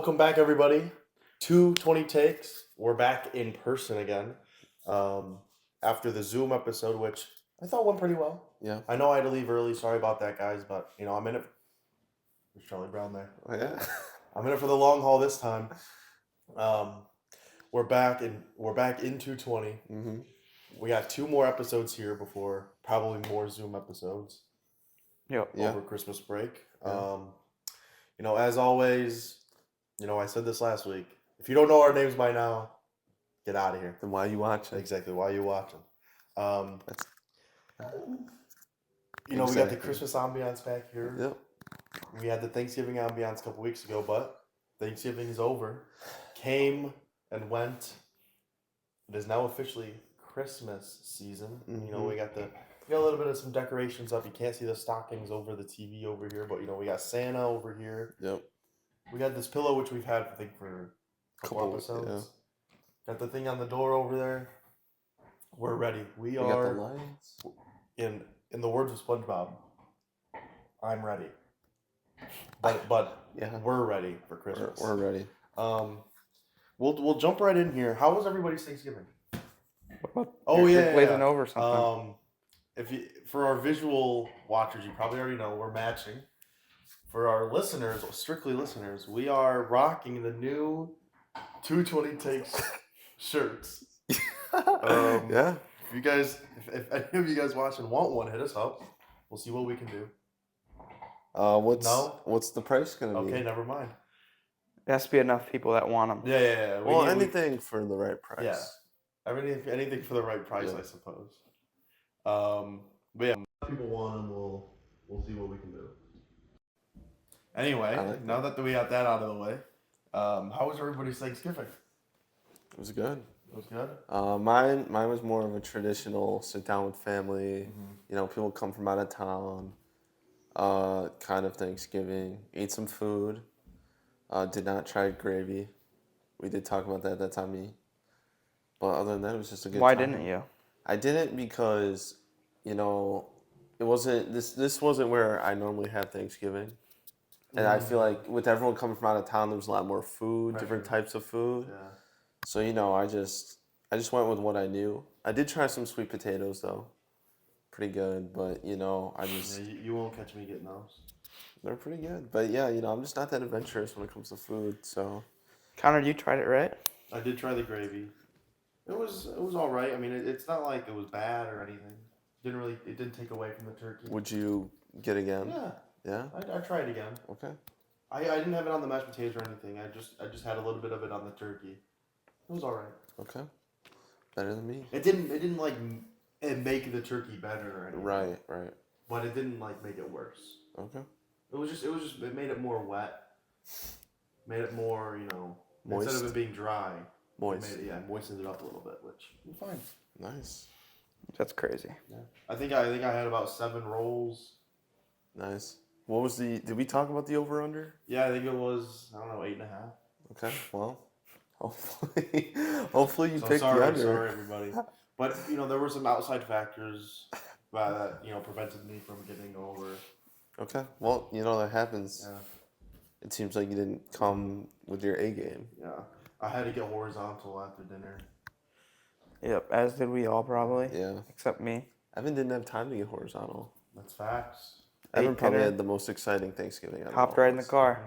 Welcome back, everybody. 220 takes. We're back in person again. After the Zoom episode, which I thought went pretty well. Yeah. I know I had to leave early. Sorry about that, guys. But I'm in it. There's Charlie Brown there. Oh, yeah. I'm in it for the long haul this time. We're back in 220. Mm-hmm. We got 2 more episodes here before probably more Zoom episodes. Yeah. Over Christmas break. Yeah. As always, I said this last week. If you don't know our names by now, get out of here. Then why are you watching? Exactly. Why are you watching? We Exactly. got the Christmas ambiance back here. Yep. We had the Thanksgiving ambiance a couple weeks ago, but Thanksgiving is over. Came and went. It is now officially Christmas season. Mm-hmm. We got a little bit of some decorations up. You can't see the stockings over the TV over here, but we got Santa over here. Yep. We got this pillow, which we've had, I think, for a couple episodes. Yeah. Got the thing on the door over there. We're ready. We are. Got the lights. In the words of SpongeBob, I'm ready. But yeah, we're ready for Christmas. We're ready. We'll jump right in here. How was everybody's Thanksgiving? You're glazing over something. For our visual watchers, you probably already know we're matching. For our listeners, strictly listeners, we are rocking the new 220 Takes shirts. Yeah. If any of you guys watching want one, hit us up. We'll see what we can do. What's the price gonna be? Okay, never mind. There has to be enough people that want them. Yeah. Well, anything for the right price. Yeah. Anything for the right price, I suppose. But yeah, if people want them, we'll see what we can do. Anyway, now that we got that out of the way, how was everybody's Thanksgiving? It was good. It was good? Mine was more of a traditional sit down with family. Mm-hmm. People come from out of town. Kind of Thanksgiving. Ate some food. Did not try gravy. We did talk about that at that time. But other than that, it was just a good time. Why didn't you? I didn't because, it wasn't this wasn't where I normally have Thanksgiving. And I feel like with everyone coming from out of town, there was a lot more food, different types of food. Yeah. So, I just went with what I knew. I did try some sweet potatoes, though. Pretty good, but, I just... Yeah, you won't catch me getting those. They're pretty good. But, yeah, I'm just not that adventurous when it comes to food, so... Connor, you tried it, right? I did try the gravy. It was all right. I mean, it's not like it was bad or anything. It didn't take away from the turkey. Would you get again? Yeah. Yeah? I'd try it again. Okay. I didn't have it on the mashed potatoes or anything. I just had a little bit of it on the turkey. It was all right. Okay. Better than me. It didn't make the turkey better or anything. Right. But it didn't make it worse. Okay. It made it more wet. Made it more, moist. Instead of it being dry. Moist. Moistened it up a little bit, which was fine. Nice. That's crazy. Yeah. I think I had about 7 rolls. Nice. What was did we talk about the over-under? Yeah, I think it was, 8.5. Okay, well, hopefully you picked the under. Sorry, everybody. But, there were some outside factors that, prevented me from getting over. Okay, well, that happens. Yeah. It seems like you didn't come with your A game. Yeah, I had to get horizontal after dinner. Yep, as did we all probably. Yeah. Except me. Evan didn't have time to get horizontal. That's facts. Evan probably had the most exciting Thanksgiving ever. Hopped right in the car.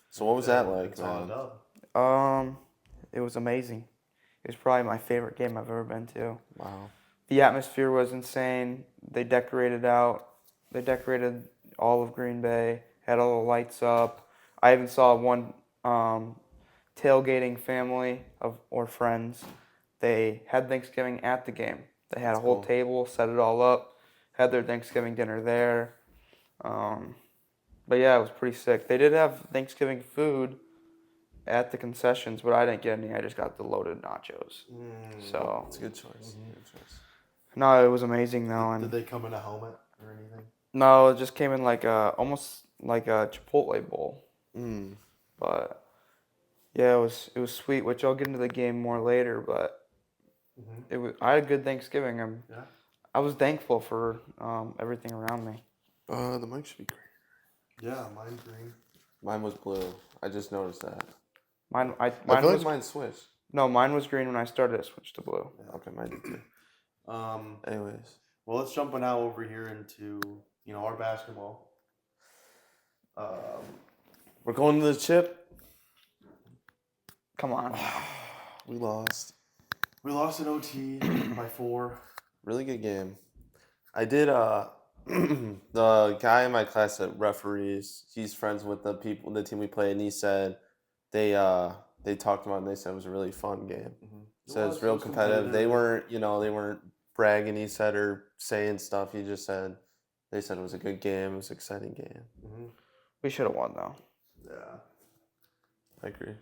So what was that like, man? It was amazing. It was probably my favorite game I've ever been to. Wow. The atmosphere was insane. They decorated all of Green Bay, had all the lights up. I even saw one tailgating family or friends. They had Thanksgiving at the game. They had a whole table, set it all up, had their Thanksgiving dinner there. But yeah, it was pretty sick. They did have Thanksgiving food at the concessions, but I didn't get any. I just got the loaded nachos. So it's a good choice. Mm-hmm. Good choice. No, it was amazing though. And did they come in a helmet or anything? No, it just came in almost like a Chipotle bowl. But yeah, it was sweet. Which I'll get into the game more later. But I had a good Thanksgiving. I was thankful for everything around me. The mic should be green. Yeah, mine's green. Mine was blue. I just noticed that. Mine I feel was like mine switched. no, mine was green when I started. It switched to blue. Okay, mine did too. Anyways. Well, let's jump now over here into our basketball. We're going to the chip. Come on. We lost. We lost in OT by 4. Really good game. I did the guy in my class that referees, he's friends with the team we played, and he said they talked about it and they said it was a really fun game. So it's real competitive. They weren't bragging, he said, or saying stuff. He just said they said it was a good game, it was an exciting game. We should have won though. Yeah. I agree.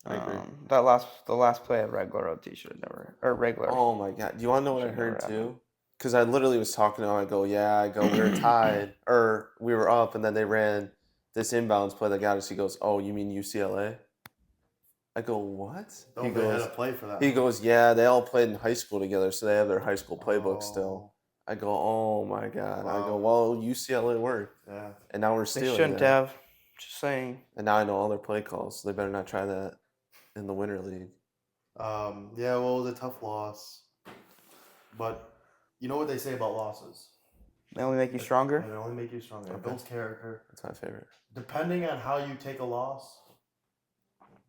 I agree. The last play at regular OT should have never regular. Oh my god! Do you want to know what I Should heard never too? Because I literally was talking to him. I go, we were tied, or we were up, and then they ran this inbounds play that got us. He goes, oh, you mean UCLA? I go, what? He had to play for that. He goes, yeah, they all played in high school together, so they have their high school playbook still. I go, oh my god. Wow. I go, well, UCLA worked. Yeah. And now we're They stealing shouldn't that. have. Just saying. And now I know all their play calls, so they better not try that in the Winter League. Yeah, well, it was a tough loss. But you know what they say about losses? They only make you stronger. They only make you stronger. It builds character. That's my favorite. Depending on how you take a loss,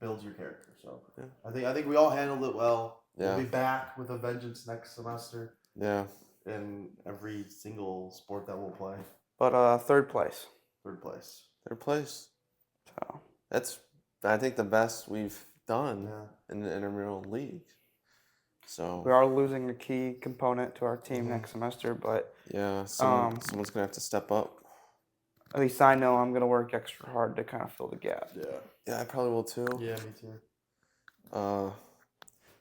builds your character. So yeah. I think we all handled it well. Yeah. We'll be back with a vengeance next semester. Yeah. In every single sport that we'll play. But third place. Third place. Third place. So that's, I think, the best we've done Yeah. in the intramural league. So we are losing a key component to our team next semester, but yeah, someone's gonna have to step up. At least I know I'm gonna work extra hard to kind of fill the gap. Yeah, I probably will too. Yeah, me too.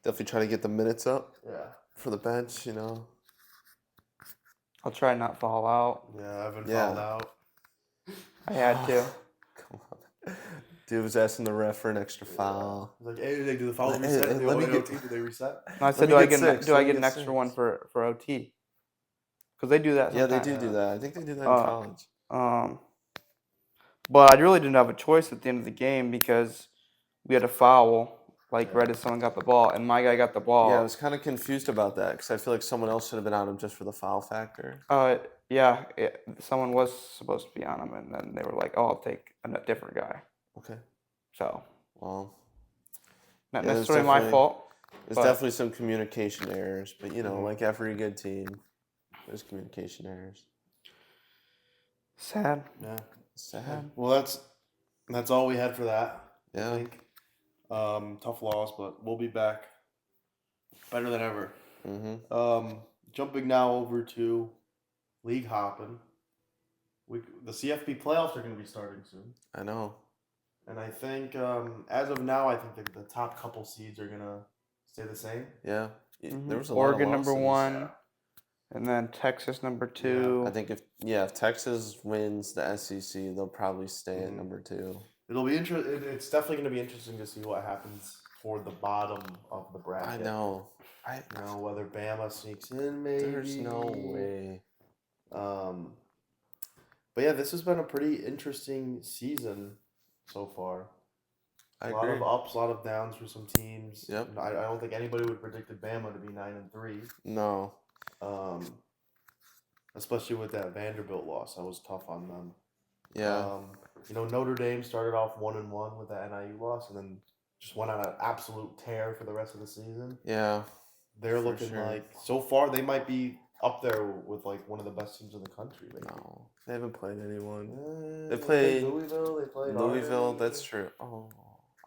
Definitely try to get the minutes up. Yeah. For the bench, I'll try not to fall out. Yeah, I haven't fouled out. I had to. Come on. Dude was asking the ref for an extra foul. Like, hey, did they do the foul Hey, reset? hey, let me get- Did they reset? No, I said, do I get an extra one for OT? Because they do that. Yeah, they sometimes. do that. I think they do that in college. But I really didn't have a choice at the end of the game because we had a foul, right as someone got the ball, and my guy got the ball. Yeah, I was kind of confused about that because I feel like someone else should have been on him just for the foul factor. Someone was supposed to be on him, and then they were like, "Oh, I'll take a different guy." Okay. So. Well. Not necessarily my fault. There's definitely some communication errors, but like every good team, there's communication errors. Sad. Yeah. Sad. Well, that's all we had for that. Yeah. I think. Tough loss, but we'll be back better than ever. Jumping now over to league hopping. The CFB Playoffs are going to be starting soon. I know. And I think, as of now, I think the top couple seeds are going to stay the same. Yeah. There was Oregon lot of number losses. 1, and then Texas number 2. I think if Texas wins the SEC, they'll probably stay at number 2. It'll be interesting. It's definitely going to be interesting to see what happens for the bottom of the bracket. I know. Whether Bama sneaks in, maybe. There's no way. But yeah, this has been a pretty interesting season so far. I agree. A lot of ups, a lot of downs for some teams. Yep. I don't think anybody would have predicted Bama to be 9-3. No. Especially with that Vanderbilt loss, that was tough on them. Yeah. Notre Dame started off 1-1 with that NIU loss, and then just went on an absolute tear for the rest of the season. Yeah. They're looking like so far they might be up there with one of the best teams in the country. Maybe. No, they haven't played anyone. They played Louisville. They played Louisville. Army. That's true. Oh,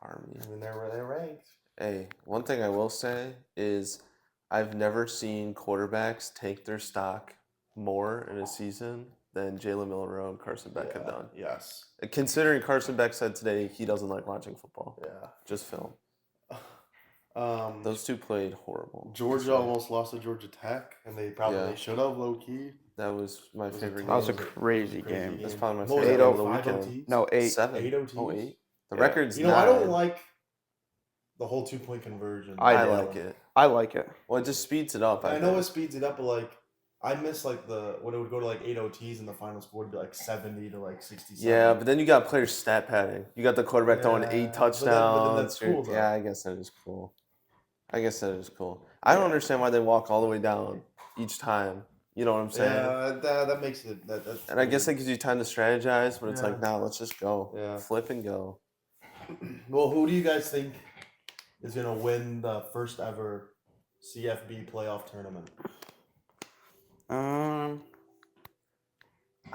Army. I mean, they're ranked. Hey, one thing I will say is I've never seen quarterbacks take their stock more in a season than Jalen Milroe and Carson Beck have done. Yes. Considering Carson Beck said today he doesn't like watching football. Yeah. Just film. Those two played horrible. Georgia almost lost to Georgia Tech, and they probably should have, low key. That was my favorite game. That was a crazy game. That's probably my What was favorite that, game of the 5 weekend. OTs? No, 8. 7. 8 OTs? Oh, 8. The record's 9. I don't like the whole 2-point conversion. I like it. I like it. Well, it just speeds it up. I know it speeds it up, but I miss like when it would go to like 8 OTs and the final score would be like 70 to like 67. Yeah, but then you got players stat padding. You got the quarterback throwing 8 Yeah, touchdowns. but then that's cool, though. Yeah, I guess that is cool. I don't understand why they walk all the way down each time. You know what I'm saying? Yeah, that makes it. That's And I guess that gives you time to strategize, but it's Yeah. like, nah, let's just go. Yeah. Flip and go. Well, who do you guys think is gonna win the first ever CFB playoff tournament? I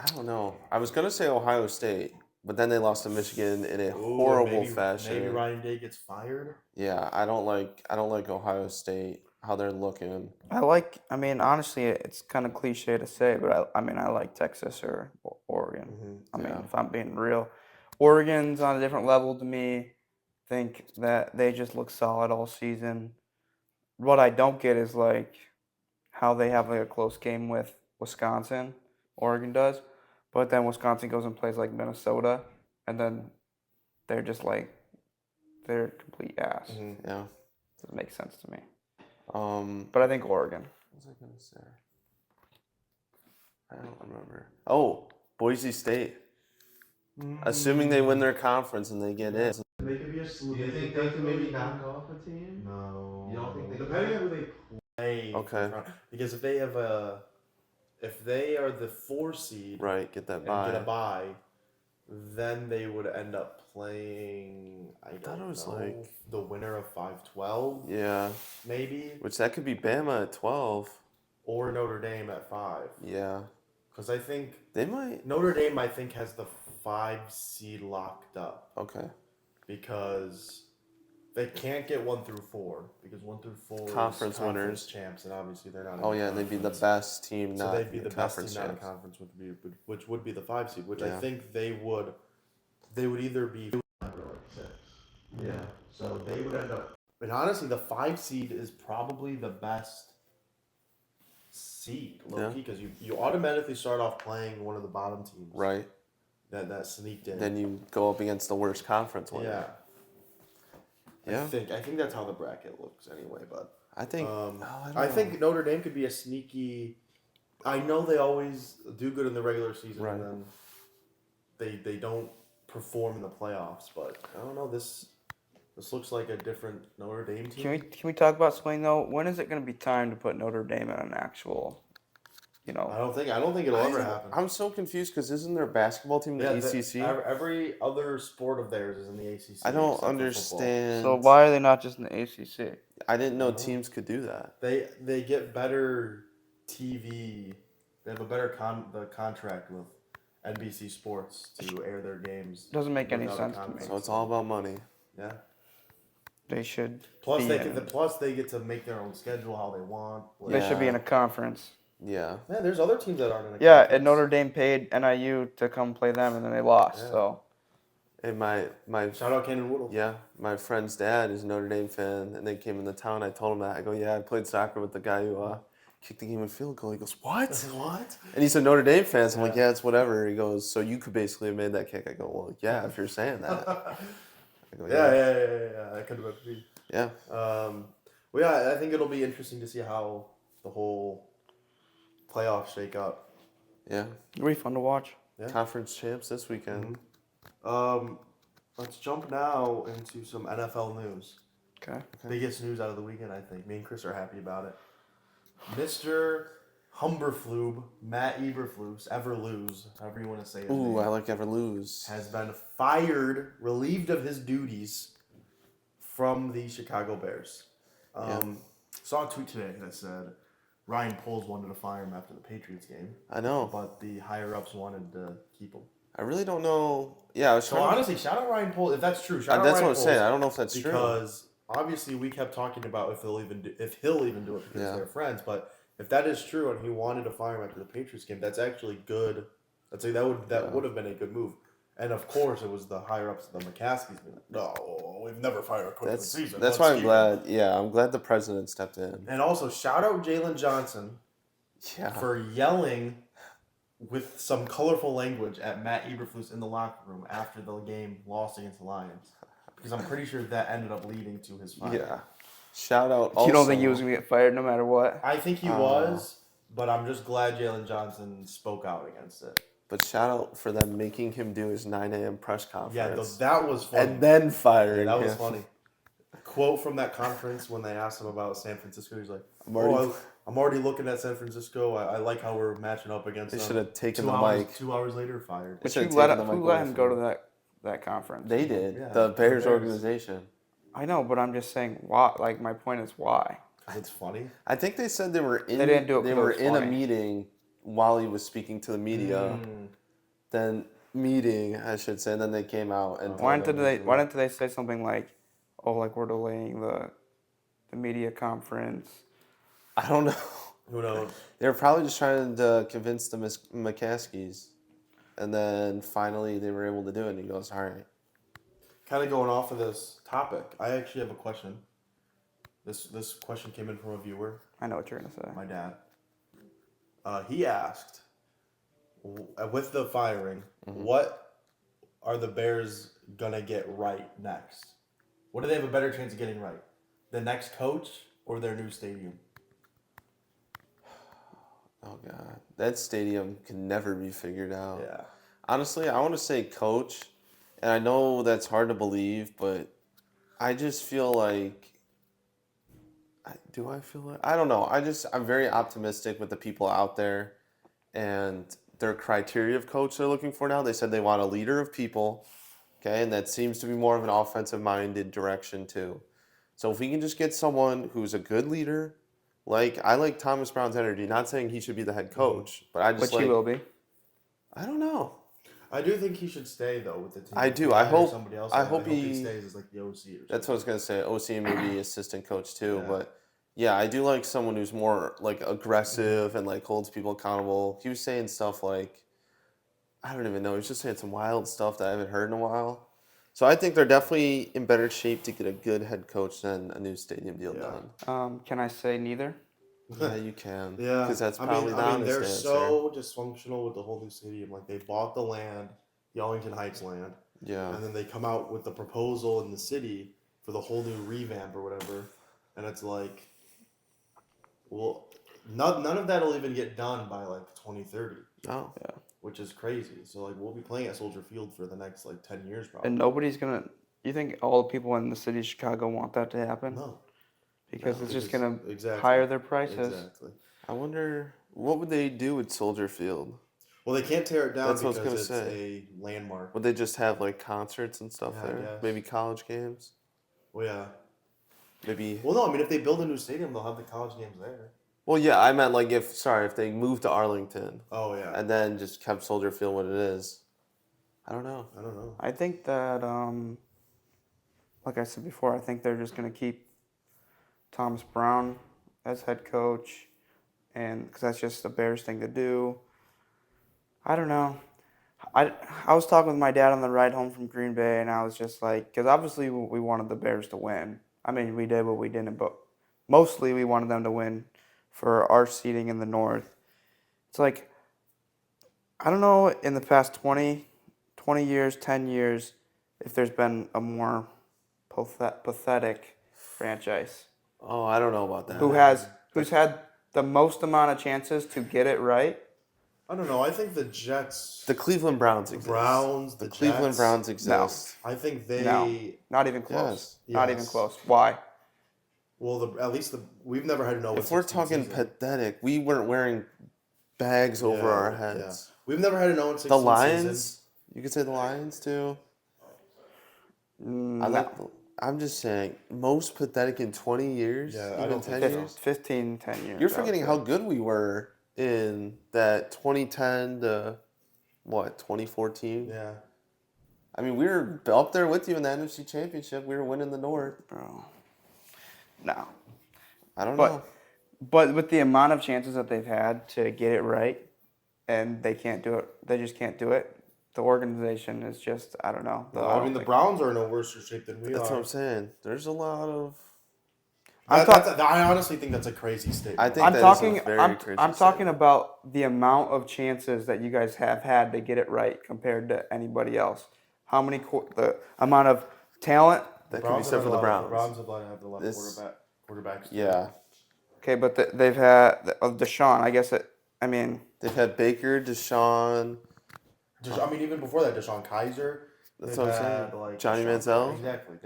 don't know. I was gonna say Ohio State, but then they lost to Michigan in a horrible fashion. Maybe Ryan Day gets fired. Yeah, I don't like Ohio State, how they're looking. Honestly, it's kind of cliche to say, but I like Texas or Oregon. If I'm being real, Oregon's on a different level to me. Think that they just look solid all season. What I don't get is like how they have like a close game with Wisconsin, Oregon does, but then Wisconsin goes and plays like Minnesota, and then they're just like they're complete ass. Yeah, Doesn't make sense to me. What But I think Oregon. was I gonna say? I don't remember. Oh, Boise State. Assuming they win their conference and they get in. They could be a slew. Do you think they can maybe knock off a team? No. You don't think they Depending can? on who they play. Okay. Because if they are the 4 seed Right, get that and get a bye. bye, then they would end up playing. I thought don't it was know, like- the winner of 5-12, Yeah, maybe, which that could be Bama at 12. or Notre Dame at 5. Yeah, Because I think they might. Notre Dame, has the 5 seed locked up Okay, because they can't get 1 through 4 because 1 through 4 Conference is winners. champs, and obviously they're not. Oh in yeah, and they'd be the conference. best team, So not they'd be the best conference team not in champs. conference, which would be the 5 seed, which I Yeah. think they would either be. Yeah. So they would end up. And honestly, the 5 seed is probably the best seed, low key, because you automatically start off playing one of the bottom teams. Right. That sneaked in. Then you go up against the worst conference winner. Yeah. Yeah. I think that's how the bracket looks anyway, but I think. I think Notre Dame could be a sneaky. I know they always do good in the regular season, Right. and then they don't perform in the playoffs. But I don't know. This looks like a different Notre Dame team. Can we talk about something though? When is it going to be time to put Notre Dame in an actual, I don't think it'll ever happen. I'm so confused because isn't there a basketball team in the ACC? Every other sport of theirs is in the ACC. I don't except for understand. So why are they not just in the ACC? I didn't know teams could do that. football. They get better TV. They have a better contract with NBC Sports to air their games. Doesn't make any without a sense to me. contract. So it's all about money. Yeah. They should. Plus be they get to make their own schedule how they want. They should be in a conference. Yeah. Yeah, there's other teams that aren't in a Yeah, conference. and Notre Dame paid NIU to come play them, and then they lost. Yeah. So And my Shout out Kenan Woodle. yeah, my friend's dad is a Notre Dame fan, and they came into town. I told him that. I go, yeah, I played soccer with the guy who kicked the game in field goal. He goes, what? What? And he's a Notre Dame fan. So I'm like, yeah, it's whatever. He goes, so you could basically have made that kick. I go, well, yeah, if you're saying that. I go, Yeah. That could have been me. Yeah. Well, yeah, I think it'll be interesting to see how the whole playoffs shake up. Yeah. it'll be fun to watch. Yeah. Conference champs this weekend. Let's jump now into some NFL news. Okay. Biggest news out of the weekend, I think. Me and Chris are happy about it. Mr. Humberflube, Matt Eberflus, Everlose, however you want to say it, Ooh, I like ever lose. has been fired, relieved of his duties from the Chicago Bears. Saw a tweet today that said Ryan Poles wanted to fire him after the Patriots game, I know. but the higher-ups wanted to keep him. I really don't know. Yeah, I was So trying. honestly, shout out Ryan Poles if that's true. Shout out That's Ryan what I'm Poles, saying. I don't know if that's true. because obviously we kept talking about if he'll even do it because they're friends. But if that is true and he wanted to fire him after the Patriots game, that's actually good. That would have been a good move. And of course, it was the higher ups, the McCaskies. No, we've never fired a coach in the season. That's Let's why I'm keep glad. Yeah, I'm glad the president stepped in. him. And also, shout out Jalen Johnson Yeah. for yelling with some colorful language at Matt Eberflus in the locker room after the game lost against the Lions, because I'm pretty sure that ended up leading to his fire. Yeah. Shout out. Also, You don't think he was gonna get fired no matter what? I think he was, But I'm just glad Jalen Johnson spoke out against it. But shout out for them making him do his 9 a.m. press Yeah, conference. that was funny. And then firing that was him. funny. Quote from that conference when they asked him about San Francisco. He's like, I'm already looking at San Francisco. I like how we're matching up against them. They should have taken the mic. 2 hours later, fired. But who let him go to that conference? They did. Yeah, the Bears Bears. organization. I know, but I'm just saying why. Like, my point is why. Because it's funny. I think they said they were in. They didn't do it. They were in a meeting while he was speaking to the media. Then meeting, I should say. And then they came out and. Why didn't they say something like, "Oh, like we're delaying the media conference"? I don't know. Who knows? They were probably just trying to convince the McCaskies, and then finally they were able to do it. And he goes, "All right." Kind of going off of this topic, I actually have a question. This question came in from a viewer. I know what you're gonna say. My dad. He asked, with the firing, what are the Bears gonna get right next? What do they have a better chance of getting right? The next coach or their new stadium? Oh God, that stadium can never be figured out. Yeah. Honestly, I want to say coach, and I know that's hard to believe, but I just feel like. Do I feel like? I don't know. I'm very optimistic with the people out there, and their criteria of coach they're looking for now. They said they want a leader of people, okay, and that seems to be more of an offensive-minded direction too. So if we can just get someone who's a good leader. I like Thomas Brown's energy. Not saying he should be the head coach, but I just Which he will be. I don't know. I do think he should stay though with the team. I do. I hope. Somebody else. I hope he stays as like the OC. Or something. That's what I was gonna say. OC and maybe assistant coach too. Yeah. But yeah, I do like someone who's more like aggressive and like holds people accountable. He was saying stuff like, I don't even know. He was just saying some wild stuff that I haven't heard in a while. So I think they're definitely in better shape to get a good head coach than a new stadium deal done. Can I say neither? Yeah, you can. Yeah, because that's probably the honest they're answer. so dysfunctional with the whole new stadium. Like they bought the land, the Arlington Heights land, Yeah. and then they come out with the proposal in the city for the whole new revamp or whatever, and it's like, well, none of that will even get done by like 2030. Oh. Yeah. Which is crazy. So like we'll be playing at Soldier Field for the next like 10 years probably. And nobody's gonna. You think all the people in the city of Chicago want that to happen? No. Because it's just gonna exactly. higher their prices. Exactly. I wonder what would they do with Soldier Field? Well, they can't tear it down That's what I because was it's gonna say. a landmark. Would they just have like concerts and stuff Yeah, I there? guess. Maybe college games? Well, yeah. Maybe. Well, no, I mean if they build a new stadium, they'll have the college games there. Well, yeah, I meant like if they moved to Arlington Oh yeah. and then just kept Soldier Field what it is. I don't know. I think that, like I said before, I think they're just gonna keep Thomas Brown as head coach, and because that's just the Bears thing to do. I don't know. I was talking with my dad on the ride home from Green Bay, and I was just like, because obviously we wanted the Bears to win. I mean, we did, but we didn't. But mostly we wanted them to win for our seating in the North. It's like, I don't know, in the past 20 years, 10 years, if there's been a more pathetic franchise. Oh, I don't know about that. Who's had the most amount of chances to get it right. I don't know. I think the Jets, The Cleveland Browns exist. the Cleveland Jets, Browns exist. I think they. No, not even close. Yes. Not even close. Why? Well, at least we've never had to know. If we're talking pathetic, we weren't wearing bags over our heads. Yeah. We've never had to know in 16 The Lions, season. you could say the Lions too. I'm just saying, most pathetic in 20 years, Yeah, I even don't 10 think years. 10 years. You're forgetting how good we were in that 2010 to, 2014? Yeah. I mean, we were up there with you in the NFC Championship. We were winning the North. Bro. No. I don't know. But with the amount of chances that they've had to get it right, and they can't do it, they just can't do it. The organization is just, I don't know. The Browns are in a worse shape than we That's are. what I'm saying. There's a lot of... I honestly think that's a crazy statement. I think I'm that talking. is a very I'm crazy talking statement. about the amount of chances that you guys have had to get it right compared to anybody else. How many? The amount of talent. That can be said for the Browns. The Browns have a lot of quarterbacks. Yeah. Okay, but they've had Deshaun. I guess They've had Baker, Deshaun. Even before that, Deshaun Kaiser. That's They've what I'm saying. had, like, Johnny Deshaun- Manziel. Exactly.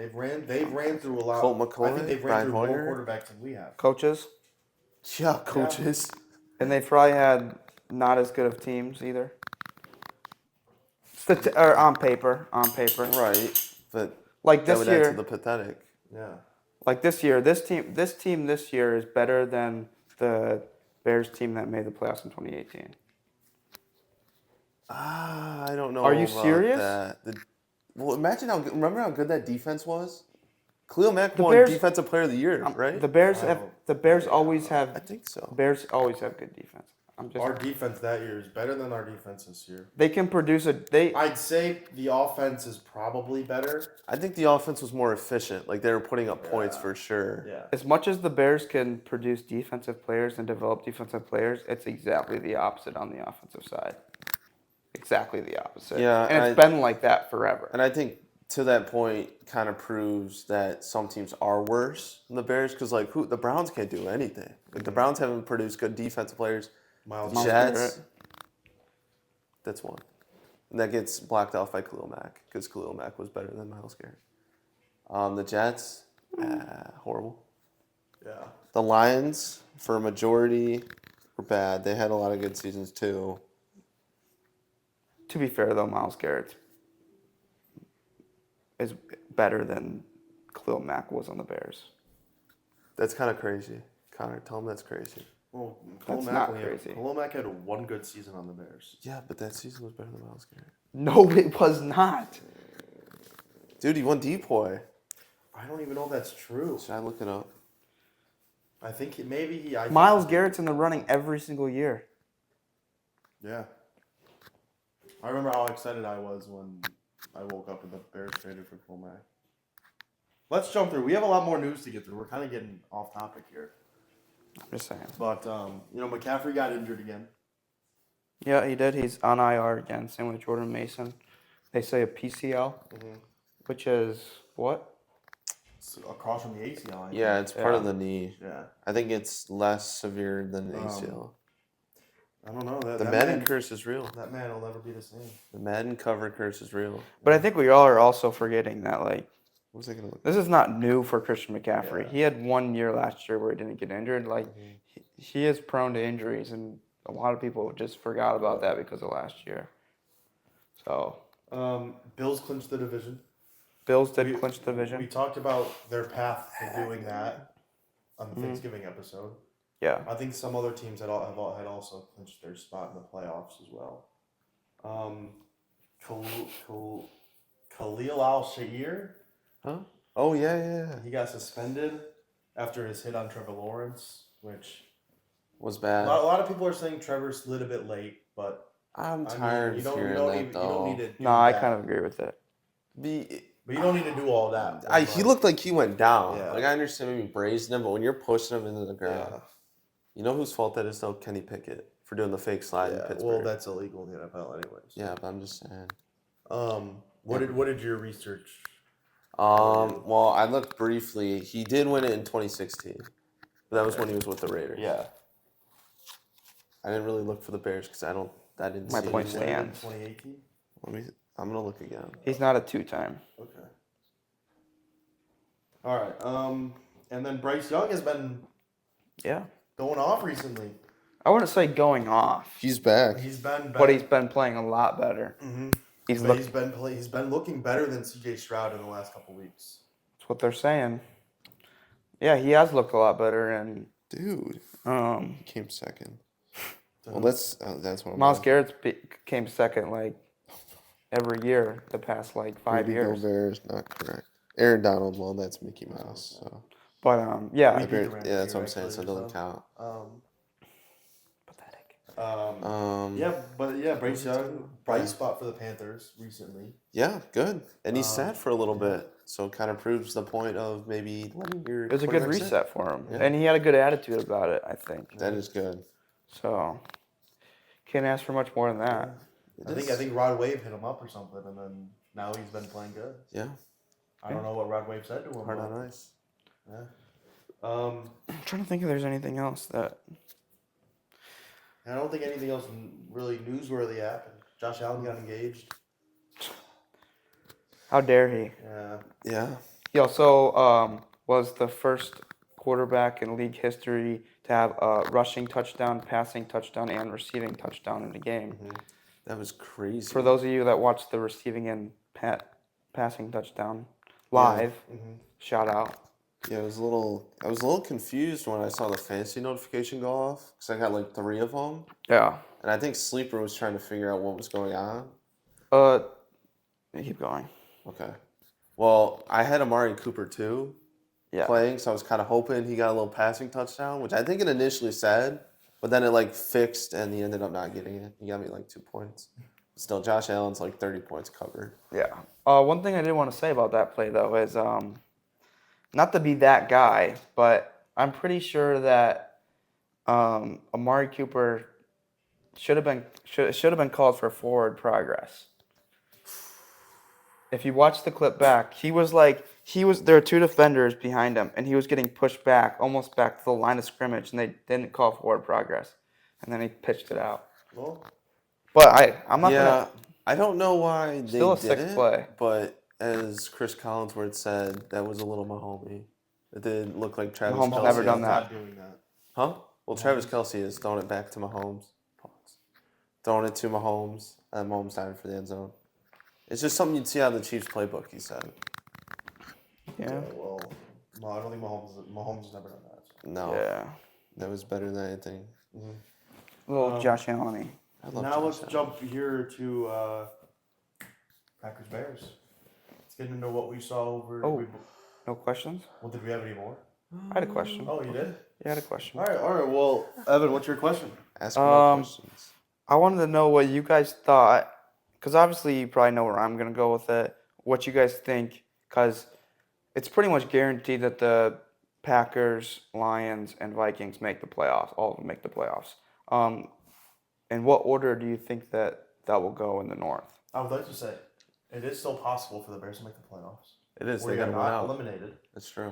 They've ran through a lot. Colt I McCoy, think they've Brian ran through Hoyer. more quarterbacks than we have. coaches, Yeah, coaches. and they probably had not as good of teams either. Or on paper. Right, but Like that this would add year, to the pathetic. Yeah. like this year, this team this year is better than the Bears team that made the playoffs in 2018. I don't know. Are you about serious? That. Well, imagine remember how good that defense was? Khalil Mack The won Bears- Defensive Player of the Year, right? The Bears I have don't- the Bears always have I think so. Bears always have good defense. I'm just Our defense that year is better than our defense this year. they can produce I'd say the offense is probably better. I think the offense was more efficient. Like they were putting up points for sure. Yeah. as much as the Bears can produce defensive players and develop defensive players, it's exactly the opposite on the offensive side. Exactly the opposite. Yeah, and it's been like that forever. And I think to that point kind of proves that some teams are worse than the Bears because like the Browns can't do anything. Like the Browns haven't produced good defensive players. Miles The Garrett. Jets. That's one. And that gets blocked off by Khalil Mack because Khalil Mack was better than Miles Garrett. The Jets, horrible. Yeah. The Lions, for a majority, were bad. They had a lot of good seasons too. To be fair, though, Miles Garrett is better than Khalil Mack was on the Bears. That's kind of crazy. Connor, tell him that's crazy. Well, That's not crazy. Khalil Mack had one good season on the Bears. Yeah, but that season was better than Miles Garrett. No, it was not. Dude, he won Depoy. I don't even know if that's true. Should I look it up? I think maybe he. Miles Garrett's in the running every single year. Yeah. I remember how excited I was when I woke up and the Bears traded for Khalil Mack. Let's jump through. We have a lot more news to get through. We're kind of getting off topic here. I'm just saying. But, McCaffrey got injured again. Yeah, he did. He's on IR again. Same with Jordan Mason. They say a PCL, which is what? It's across from the ACL. I think. Yeah, it's part of the knee. Yeah. I think it's less severe than the ACL. I don't know. The Madden curse is real. That man will never be the same. The Madden cover curse is real. But I think we all are also forgetting that, like, What was I gonna look? this is not new for Christian McCaffrey. Yeah. He had 1 year last year where he didn't get injured. Like, he is prone to injuries, and a lot of people just forgot about that because of last year. So, Bills clinched the division. Bills did clinch the division. We talked about their path to doing that on the Thanksgiving episode. Yeah. I think some other teams had also clinched their spot in the playoffs as well. Khalil Al-Shaair, Huh? Oh yeah. he got suspended after his hit on Trevor Lawrence, which Was a bad. lot of people are saying Trevor slid a bit late, but I'm tired of hearing that you though. don't need to do No, I that. kind of agree with it. But you don't need to do all that. He looked like he went down. Yeah. Like I understand maybe grazing him, but when you're pushing him into the ground, Yeah. you know whose fault that is though? Kenny Pickett for doing the fake slide in Yeah, Pittsburgh. well, that's illegal in the NFL, anyways. Yeah, but I'm just saying. What did your research? Well, I looked briefly. He did win it in 2016, but that was when he was with the Raiders. Yeah, I didn't really look for the Bears because I didn't My see point it. stands. 2018. I'm gonna look again. He's not a two-time. Okay. All right. And then Bryce Young has been Yeah. going off recently. I wouldn't say going off, He's back. He's been, but he's been playing a lot better. Mm-hmm. He's He's been looking better than C.J. Stroud in the last couple weeks. That's what they're saying. Yeah, he has looked a lot better, and Dude, he came second. Well, that's what I'm. Miles Garrett came second like every year the past like 5 years. Bears, not correct. Aaron Donald, well, that's Mickey Mouse. So. But yeah, We beat the Rams Yeah, that's here, what I'm saying. So it doesn't count. pathetic. Bryce Young, bright spot for the Panthers recently. Yeah, good. And he sat for a little bit, so it kind of proves the point of maybe letting your. It was a good quarterback sit. reset for him, Yeah. and he had a good attitude about it. I think That is good. so. Can't ask for much more than that. I think Rod Wave hit him up or something, and then now he's been playing good. Yeah, I don't know what Rod Wave said to him. hard but- on ice. Yeah. Um, I'm trying to think if there's anything else that. I don't think anything else really newsworthy happened. Josh Allen got engaged. How dare he? Yeah. Yeah. He also was the first quarterback in league history to have a rushing touchdown, passing touchdown, and receiving touchdown in a game. That was crazy. For those of you that watched the receiving and passing touchdown live, shout out. Yeah, I was a little confused when I saw the fantasy notification go off because I got like 3 of them, Yeah. and I think Sleeper was trying to figure out what was going on. Keep going. Okay. Well, I had Amari Cooper too playing, so I was kind of hoping he got a little passing touchdown, which I think it initially said, but then it like fixed and he ended up not getting it. He got me like 2 points. Still, Josh Allen's like 30 points covered. Yeah. One thing I did want to say about that play though is not to be that guy, but I'm pretty sure that Amari Cooper should have been called for forward progress. If you watch the clip back, there were 2 defenders behind him, and he was getting pushed back, almost back to the line of scrimmage, and they didn't call forward progress, and then he pitched it out. Well, But I'm not gonna. I don't know why they Still a did sick it, play. but as Chris Collinsworth said, that was a little Mahomes. It didn't look like Travis Mahomes Kelce. never done that. not doing that. Huh? Well, Travis Kelce is throwing it back to Mahomes. Throwing it to Mahomes, and Mahomes diving for the end zone. It's just something you'd see out of the Chiefs playbook, he said. Yeah. Well, no, I don't think Mahomes has never done that. So. No. Yeah. That was better than anything. Little Josh Allen. I love Now Josh let's Allen. jump here to Packers Bears. Let's get into what we saw over. Oh. No questions? Well, did we have any more? I had a question. Oh, you did? Yeah, I had a question. All right. Well, Evan, what's your question? Ask more questions. I wanted to know what you guys thought, because obviously you probably know where I'm going to go with it. What you guys think, because it's pretty much guaranteed that the Packers, Lions, and Vikings make the playoffs. All of them make the playoffs. In what order do you think that will go in the North? I would like to say it is still possible for the Bears to make the playoffs. It is. We They are got to win not out. eliminated. That's true.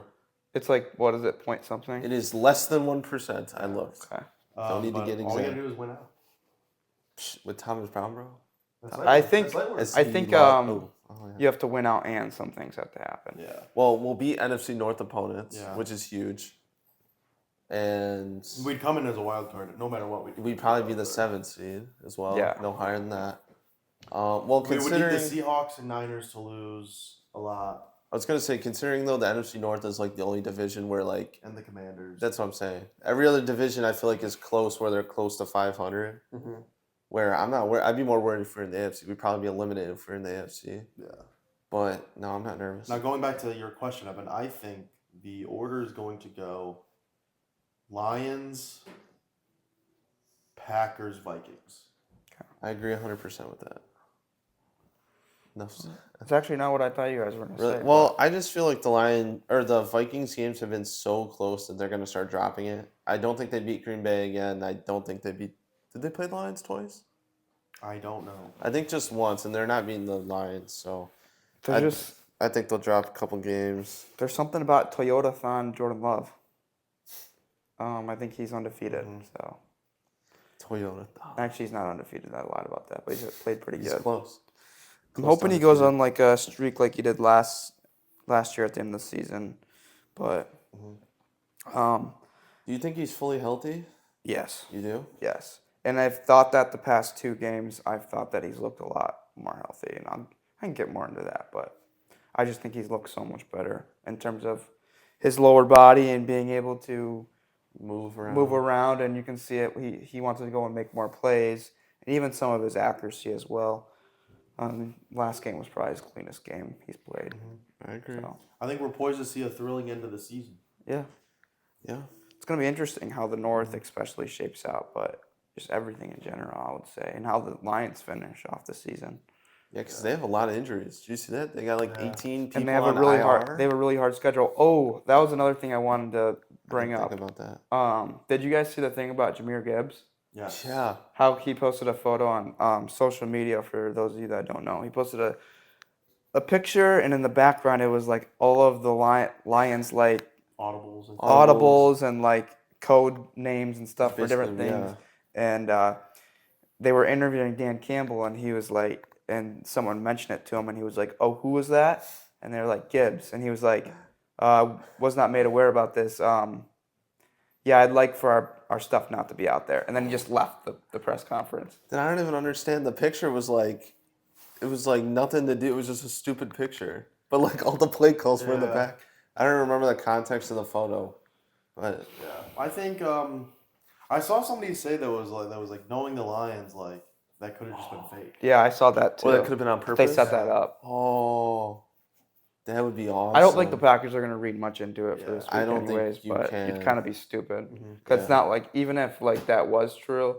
It's like, what is it, point something? It is less than 1%. I looked. Okay. Don't need to But get all we exact. gotta do is win out. With Thomas Brown, bro? That's I think- that's light work. As I he think, yeah. You have to win out and some things have to happen. Yeah. Well, we'll beat NFC North opponents, Yeah. which is huge. And We'd come in as a wild card no matter what we do. we'd probably be the 7th seed as well. Yeah. No higher than that. Well, We would need considering the Seahawks and Niners to lose a lot, I was gonna say, considering though the NFC North is like the only division where like and the Commanders. that's what I'm saying. Every other division I feel like is close where they're close to 500. Mhm. Where I'm not. I'd be more worried if we're in the AFC. We'd probably be eliminated if we're in the AFC. Yeah. But no, I'm not nervous. Now going back to your question, Evan, I think the order is going to go Lions, Packers, Vikings. I agree 100% with that. Enough said. It's actually not what I thought you guys were going to Really? say. Well, I just feel like the Vikings games have been so close that they're gonna start dropping it. I don't think they beat Green Bay again. I don't think they beat. Did they play the Lions twice? I don't know. I think just once, and they're not beating the Lions, so There's I think they'll drop a couple games. there's something about Toyota-thon Jordan Love. I think he's undefeated. So Toyota. actually, he's not undefeated. I lied about that, but he's played pretty He's good. close. I'm Close hoping to he goes undefeated. on like a streak like he did last year at the end of the season. But Do you think he's fully healthy? yes, You do? yes. And I've thought that the past 2 games, I've thought that he's looked a lot more healthy, and I can get more into that, but I just think he's looked so much better in terms of his lower body and being able to Move move around, and you can see it. He wants to go and make more plays, and even some of his accuracy as well. Last game was probably his cleanest game he's played. I agree. So, I think we're poised to see a thrilling end of the season. yeah, Yeah. it's going to be interesting how the North especially shapes out, but just everything in general, I would say, and how the Lions finish off the season. Yeah, because they have a lot of injuries. Did you see that? They got like 18 people And they have a on really IR. They have a really hard schedule. Oh, that was another thing I wanted to bring I up. didn't think about that. Did you guys see the thing about Jahmyr Gibbs? Yes. Yeah. How he posted a photo on social media. For those of you that don't know, he posted a picture, and in the background it was like all of the Lions like Audibles and audibles and like code names and stuff for different Basically, things. And they were interviewing Dan Campbell, and he was like, and someone mentioned it to him, and he was like, "Oh, who was that?" And they're like, "Gibbs," and he was like, "Was not made aware about this. Yeah, I'd like for our stuff not to be out there." And then he just left the press conference. Then I don't even understand. The picture was like, it was like nothing to do. It was just a stupid picture. But like all the play calls were in the Yeah. back. I don't remember the context of the photo. But yeah, I think I saw somebody say that was like knowing the Lions, like that could have just been fake. Yeah, I saw that too. well, that could have been on They purpose. set that up. Oh, that would be awesome. I don't think the Packers are going to read much into it for Yeah, this week I don't think anyways, you but can. you'd kind of be stupid. Because it's Yeah. not like, even if like that was true,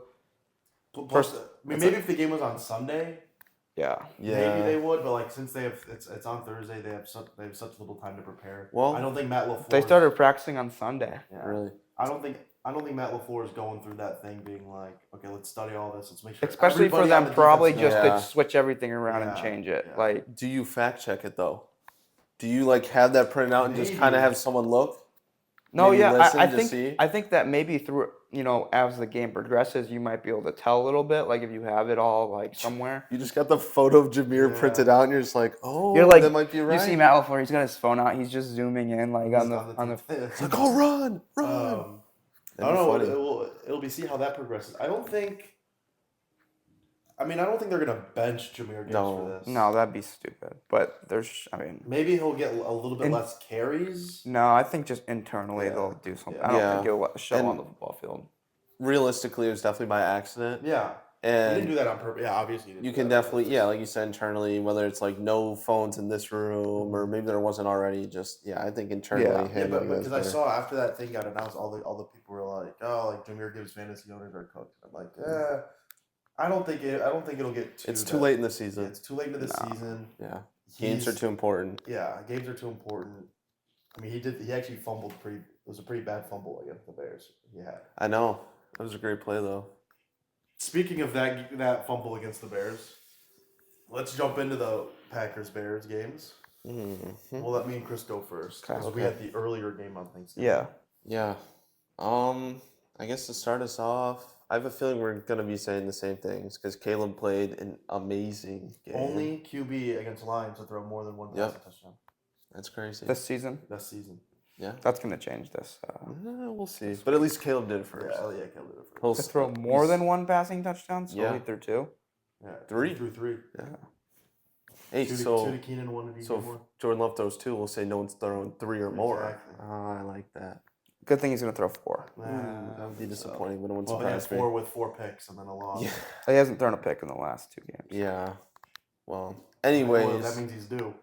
Plus, I mean, maybe if the game was on Sunday, yeah. maybe they would. But like since it's on Thursday, they have such little time to prepare. Well, I don't think Matt LaFleur. They started practicing on Sunday. Yeah. Really? I don't think Matt LaFleur is going through that thing, being like, okay, let's study all this. Let's make sure. Especially for everybody on them the probably defense just Yeah. to switch everything around and Yeah, change it. yeah. Like, Do you fact check it though? Do you like have that printed out and just kind of Maybe. have someone look? no, Maybe yeah, listen I to think see? I think that maybe through, as the game progresses, you might be able to tell a little bit, like if you have it all like somewhere. You just got the photo of Jameer Yeah. printed out, and you're just like, oh, You're like, that might be right. you see Matt LaFleur, he's got his phone out, he's just zooming in like on the It's like, oh, run. I That'd don't be know. funny. It'll be see how that progresses. I don't think they're gonna bench Jameer Gibbs No. for this. No, that'd be stupid. But Maybe he'll get a little bit And- less carries. no, I think just internally Yeah. they'll do something. Yeah. I don't Yeah. think he'll show And- on the football field. Realistically, it was definitely by accident. Yeah, he didn't And do that on purpose. Yeah, obviously. He didn't you do can that on definitely, purpose. yeah, like you said, internally, whether it's like no phones in this room or maybe there wasn't already, just, yeah, I think internally Yeah. Yeah, him but and because I better. saw after that thing got announced, all the people were like, "Oh, like Jameer Gibbs fantasy owners are cooked." I'm like, I don't think it'll get too. It's too late in the season. It's too late into the season. Yeah. Games are He's- too important. Yeah, games are too important. I mean, he actually fumbled pretty. It was a pretty bad fumble against the Bears. Yeah. I know. That was a great play, though. Speaking of that fumble against the Bears, let's jump into the Packers Bears games. Mm-hmm. We'll let me and Chris go first because we Okay. had the earlier game on Thanksgiving. Yeah. Yeah. I guess to start us off, I have a feeling we're going to be saying the same things because Caleb played an amazing game. Only QB against Lions to throw more than one Yep. passing touchdown That's crazy. This season, this season. Yeah. that's going to change this. We'll see. But at least Caleb did it first. Yeah, Caleb did it He'll first. To throw more than one passing touchdown, so Yeah. he threw two. Yeah, Three. he threw three. Hey, Two so to Keenan, one to DJ so if Moore. Jordan Love throws two, we'll say no one's throwing three or more. Exactly. Oh, I like that. Good thing he's going to throw four. That would be disappointing, but it wouldn't Well, he had surprise me. four with 4 picks and then a loss. Yeah. He hasn't thrown a pick in the last two games. Yeah. Well, Well, anyways, that means he's due.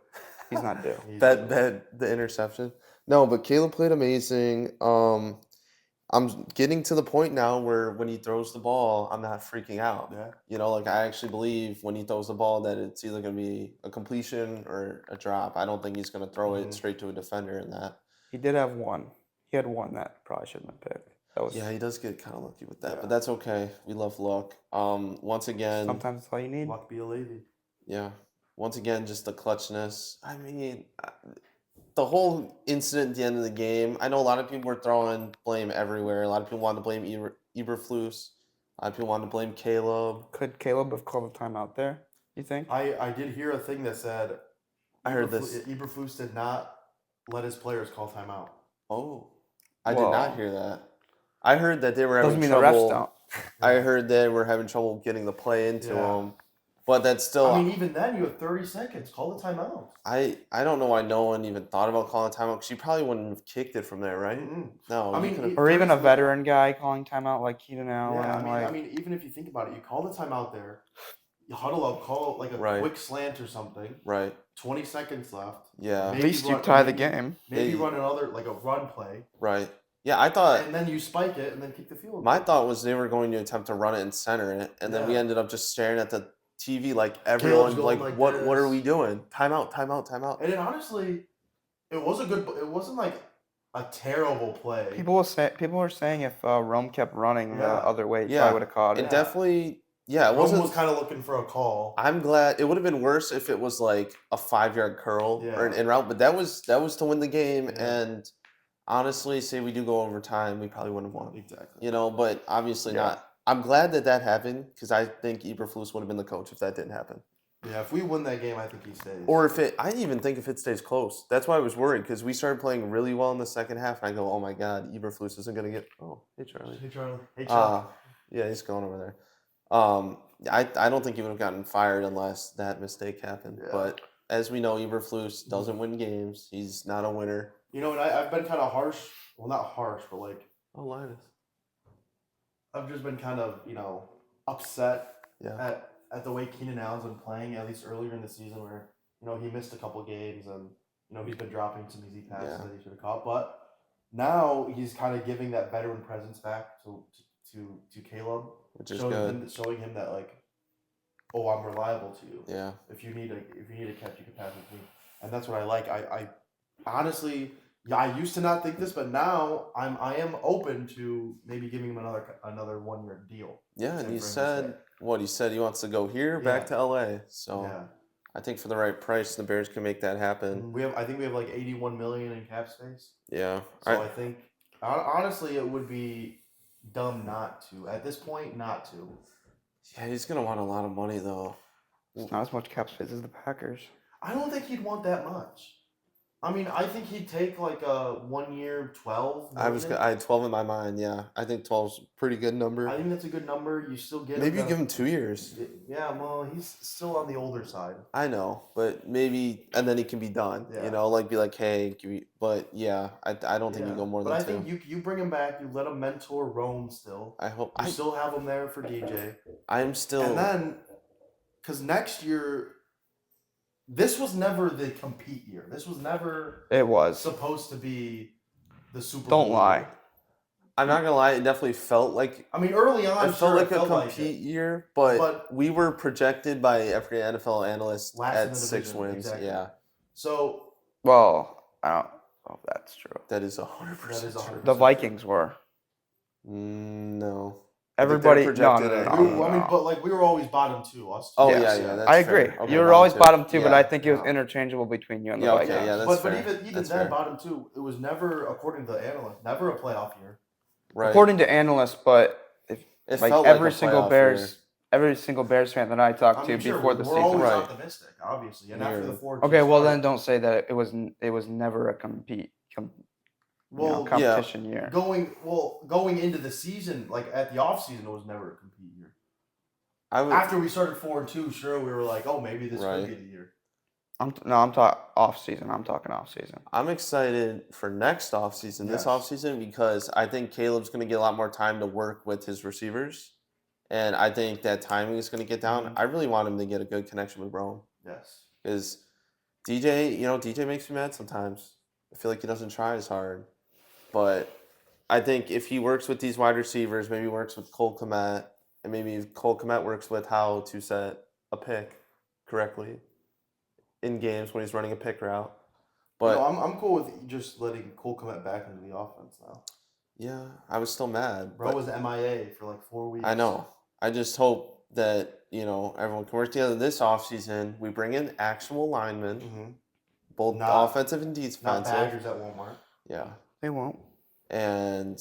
He's not due. He's bet due. the interception. No, but Caleb played amazing. I'm getting to the point now where when he throws the ball, I'm not freaking out. Yeah. Like I actually believe when he throws the ball that it's either going to be a completion or a drop. I don't think he's going to throw it straight to a defender in that. He did have one. He had one that probably shouldn't have picked. That was Yeah, he does get kind of lucky with that, Yeah. but that's okay. We love luck. Once again, sometimes that's all you need. Luck be a lady. yeah. Once again, just the clutchness. I mean, the whole incident at the end of the game. I know a lot of people were throwing blame everywhere. A lot of people wanted to blame Eberflus. A lot of people wanted to blame Caleb. Could Caleb have called a timeout there, you think? I did hear a thing that said I heard this. Eberflus did not let his players call timeout. Oh, I did Well, not hear that. I heard that they were having Doesn't mean trouble. the refs don't. I heard they were having trouble getting the play into Yeah. him. But that's still. I mean, even then, you have 30 seconds. Call the timeout. I don't know why no one even thought about calling timeout because she probably wouldn't have kicked it from there, right? Mm-mm. No, I you mean, could've- Or even a 30 veteran guy calling timeout like Keenan Allen. Yeah, I mean, even if you think about it, you call the timeout there, you huddle up, call like a Right. quick slant or something. right? 20 seconds left. Yeah, at maybe least you run- tie the maybe- game. Maybe Yeah. run another like a run play, right. Yeah, I thought and then you spike it and then kick the field. my thought was they were going to attempt to run it and center it, and then we Yeah. ended up just staring at the TV like everyone going like like what are this. we doing? Timeout, timeout, timeout. And it honestly, it wasn't like a terrible play. People were saying if Rome kept running the Yeah. other way, he Yeah. probably would have caught It it. definitely, yeah, it Rome wasn't. was kind of looking for a call. I'm glad it would have been worse if it was like a 5-yard curl or an Yeah. in route, but that was to win the game, Yeah. and honestly, say we do go overtime, we probably wouldn't have won. Exactly. You know, but obviously Yeah. not. I'm glad that happened because I think Eberflus would have been the coach if that didn't happen. Yeah, if we win that game, I think he stays. Or I even think if it stays close. That's why I was worried because we started playing really well in the second half, and I go, oh my God, Eberflus isn't going to get. Oh, hey, Charlie. Hey, Charlie. Hey, Charlie. Yeah, he's going over there. I don't think he would have gotten fired unless that mistake happened. Yeah. But as we know, Eberflus doesn't win games. He's not a winner. You know, and I've been kind of harsh. Well, not harsh, but like Oh, Linus. I've just been kind of, upset Yeah. at the way Keenan Allen's been playing, at least earlier in the season where, he missed a couple games and, he's been dropping some easy passes Yeah. that he should have caught. But now he's kind of giving that veteran presence back to Caleb. Which is showing him that, like, oh, I'm reliable to you. Yeah. If you need a catch, you can pass it to me. And that's what I like. I honestly, I used to not think this, but now I am open to maybe giving him another 1 year deal. Yeah, and for he him to said stay. he said he wants to go here back Yeah. to LA. So Yeah. I think for the right price, the Bears can make that happen. I think we have like 81 million in cap space. Yeah. So I think honestly it would be dumb not to at this point not to. Yeah, he's gonna want a lot of money though. It's not as much cap space as the Packers. I don't think he'd want that much. I mean, I think he'd take like a 1 year 12. I had 12 in my mind. Yeah, I think 12's a pretty good number. I think that's a good number. You still get Maybe you him give him 2 years. Yeah, well, he's still on the older side. I know, but maybe, and then he can be done. Yeah. You know, like be like, hey, but yeah, I don't think you go more than But 2. I think you bring him back. You let him mentor Rome still. I hope. You still have him there for DJ. I'm still. And then, because next year, this was never the compete year. This was never It was. supposed to be the Super Don't Bowl lie. year. I'm not gonna lie. It definitely felt like I mean, early on, it felt like a like compete it. year, but But- we were projected by every NFL analyst Last in at the 6 division, wins. exactly. Yeah, So Well, I don't know if that's true. that is 100% That is true. 100%. The Vikings were. No. Everybody. No, projected no, at- no, we, no, I mean, no. but like we were always bottom 2. Us. Oh Yes. yeah, that's I agree. fair. Okay, you were bottom always 2. bottom 2, but Yeah. I think it was Yeah. interchangeable between you and the Yeah, okay, Vikings. yeah, that's but fair. even That's then, fair. bottom 2, it was never, according to the analyst, never a playoff year. Right. According to analysts, but It like felt like every a single playoff Bears fan that I talked I to mean, sure, before the we're season. always Right. optimistic, obviously, and after the Yeah. 4. Okay, well then don't say that it was never a Well, competition year. Going into the season, like at the off season, it was never a compete year. I would. After we started 4-2, sure, we were like, oh, maybe this Right. could be the year. I'm talking off season. I'm talking off season. I'm excited for next offseason, this Yes. offseason, because I think Caleb's going to get a lot more time to work with his receivers. And I think that timing is going to get down. Mhm. I really want him to get a good connection with Rome. Yes. Because DJ makes me mad sometimes. I feel like he doesn't try as hard. But I think if he works with these wide receivers, maybe works with Cole Kmet, and maybe Cole Kmet works with how to set a pick correctly in games when he's running a pick route. But I'm cool with just letting Cole Kmet back into the offense now. yeah, I was still mad. Bro but was MIA for like 4 weeks. I know. I just hope that, everyone can work together this offseason. We bring in actual linemen, Mm-hmm. both Not- offensive and Not defensive. Badgers at Walmart. Yeah. They won't. And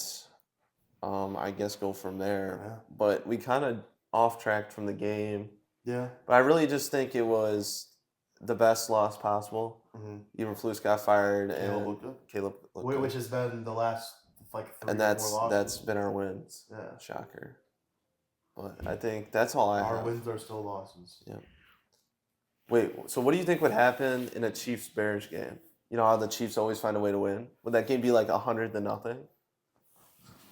I guess go from there. Yeah. But we kind of off-tracked from the game. Yeah. But I really just think it was the best loss possible. Mm-hmm. Eberflus got fired, Caleb and looked good. Caleb looked good. Which has been the last like 3 And or 4 losses. that's been our wins. Yeah. Shocker. But I think that's all I Our have. wins are still losses. Wait, so what do you think would happen in a Chiefs-Bears game? You know how the Chiefs always find a way to win? Would that game be like 100-0?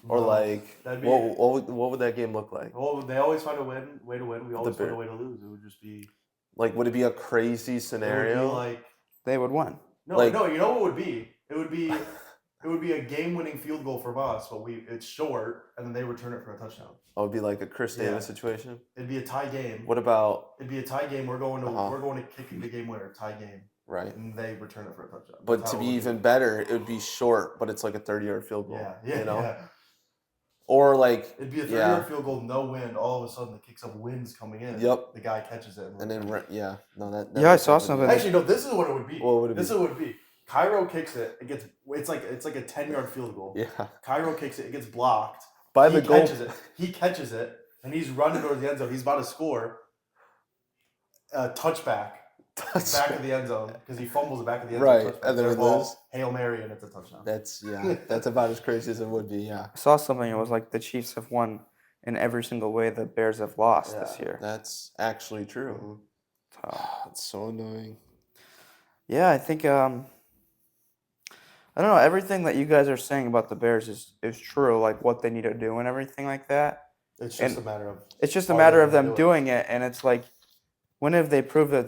Or No, like, that'd be- what would that game look like? Well, they always find a way to win. We always find a Bears. way to lose. It would just be Like, would it be a crazy It would scenario? be like They would win. no, like- no. You know what it would be? It would be a game-winning field goal from us, but it's short, and then they return it for a touchdown. Oh, it'd be like a Chris Yeah. Davis situation. It'd be a tie game. What about It'd be a tie game. We're going Uh-huh. to kick the game winner, tie game, right? and they return it for a touchdown. But That's to how be it would even better, it would be short, but it's like a 30-yard field goal. Yeah, you know? yeah. Or like, It'd be a 30-yard Yeah. field goal, no wind. All of a sudden, the kicks up winds coming in. Yep. The guy catches it. and then no, that. Yeah, I would saw be- something. Actually, no. This is what it would be. What would it This be? is what it would be. Cairo kicks it. It's like a 10-yard field goal. Yeah. Cairo kicks it. It gets blocked. By He the goal. catches it. He catches it, and he's running towards the end zone. He's about to score. Touchback. Back of the end zone because he fumbles the back of the end zone. Right, Touchback. and then Third it ball, lives. Hail Mary, and it's a touchdown. That's about as crazy as it would be. Yeah. I saw something. It was like the Chiefs have won in every single way the Bears have lost this year. That's actually true. So, It's so annoying. yeah, I think I don't know. Everything that you guys are saying about the Bears is true. Like what they need to do and everything like that. It's just a matter of. It's just a are matter they of gonna them do it? doing it, and it's like, when have they proved that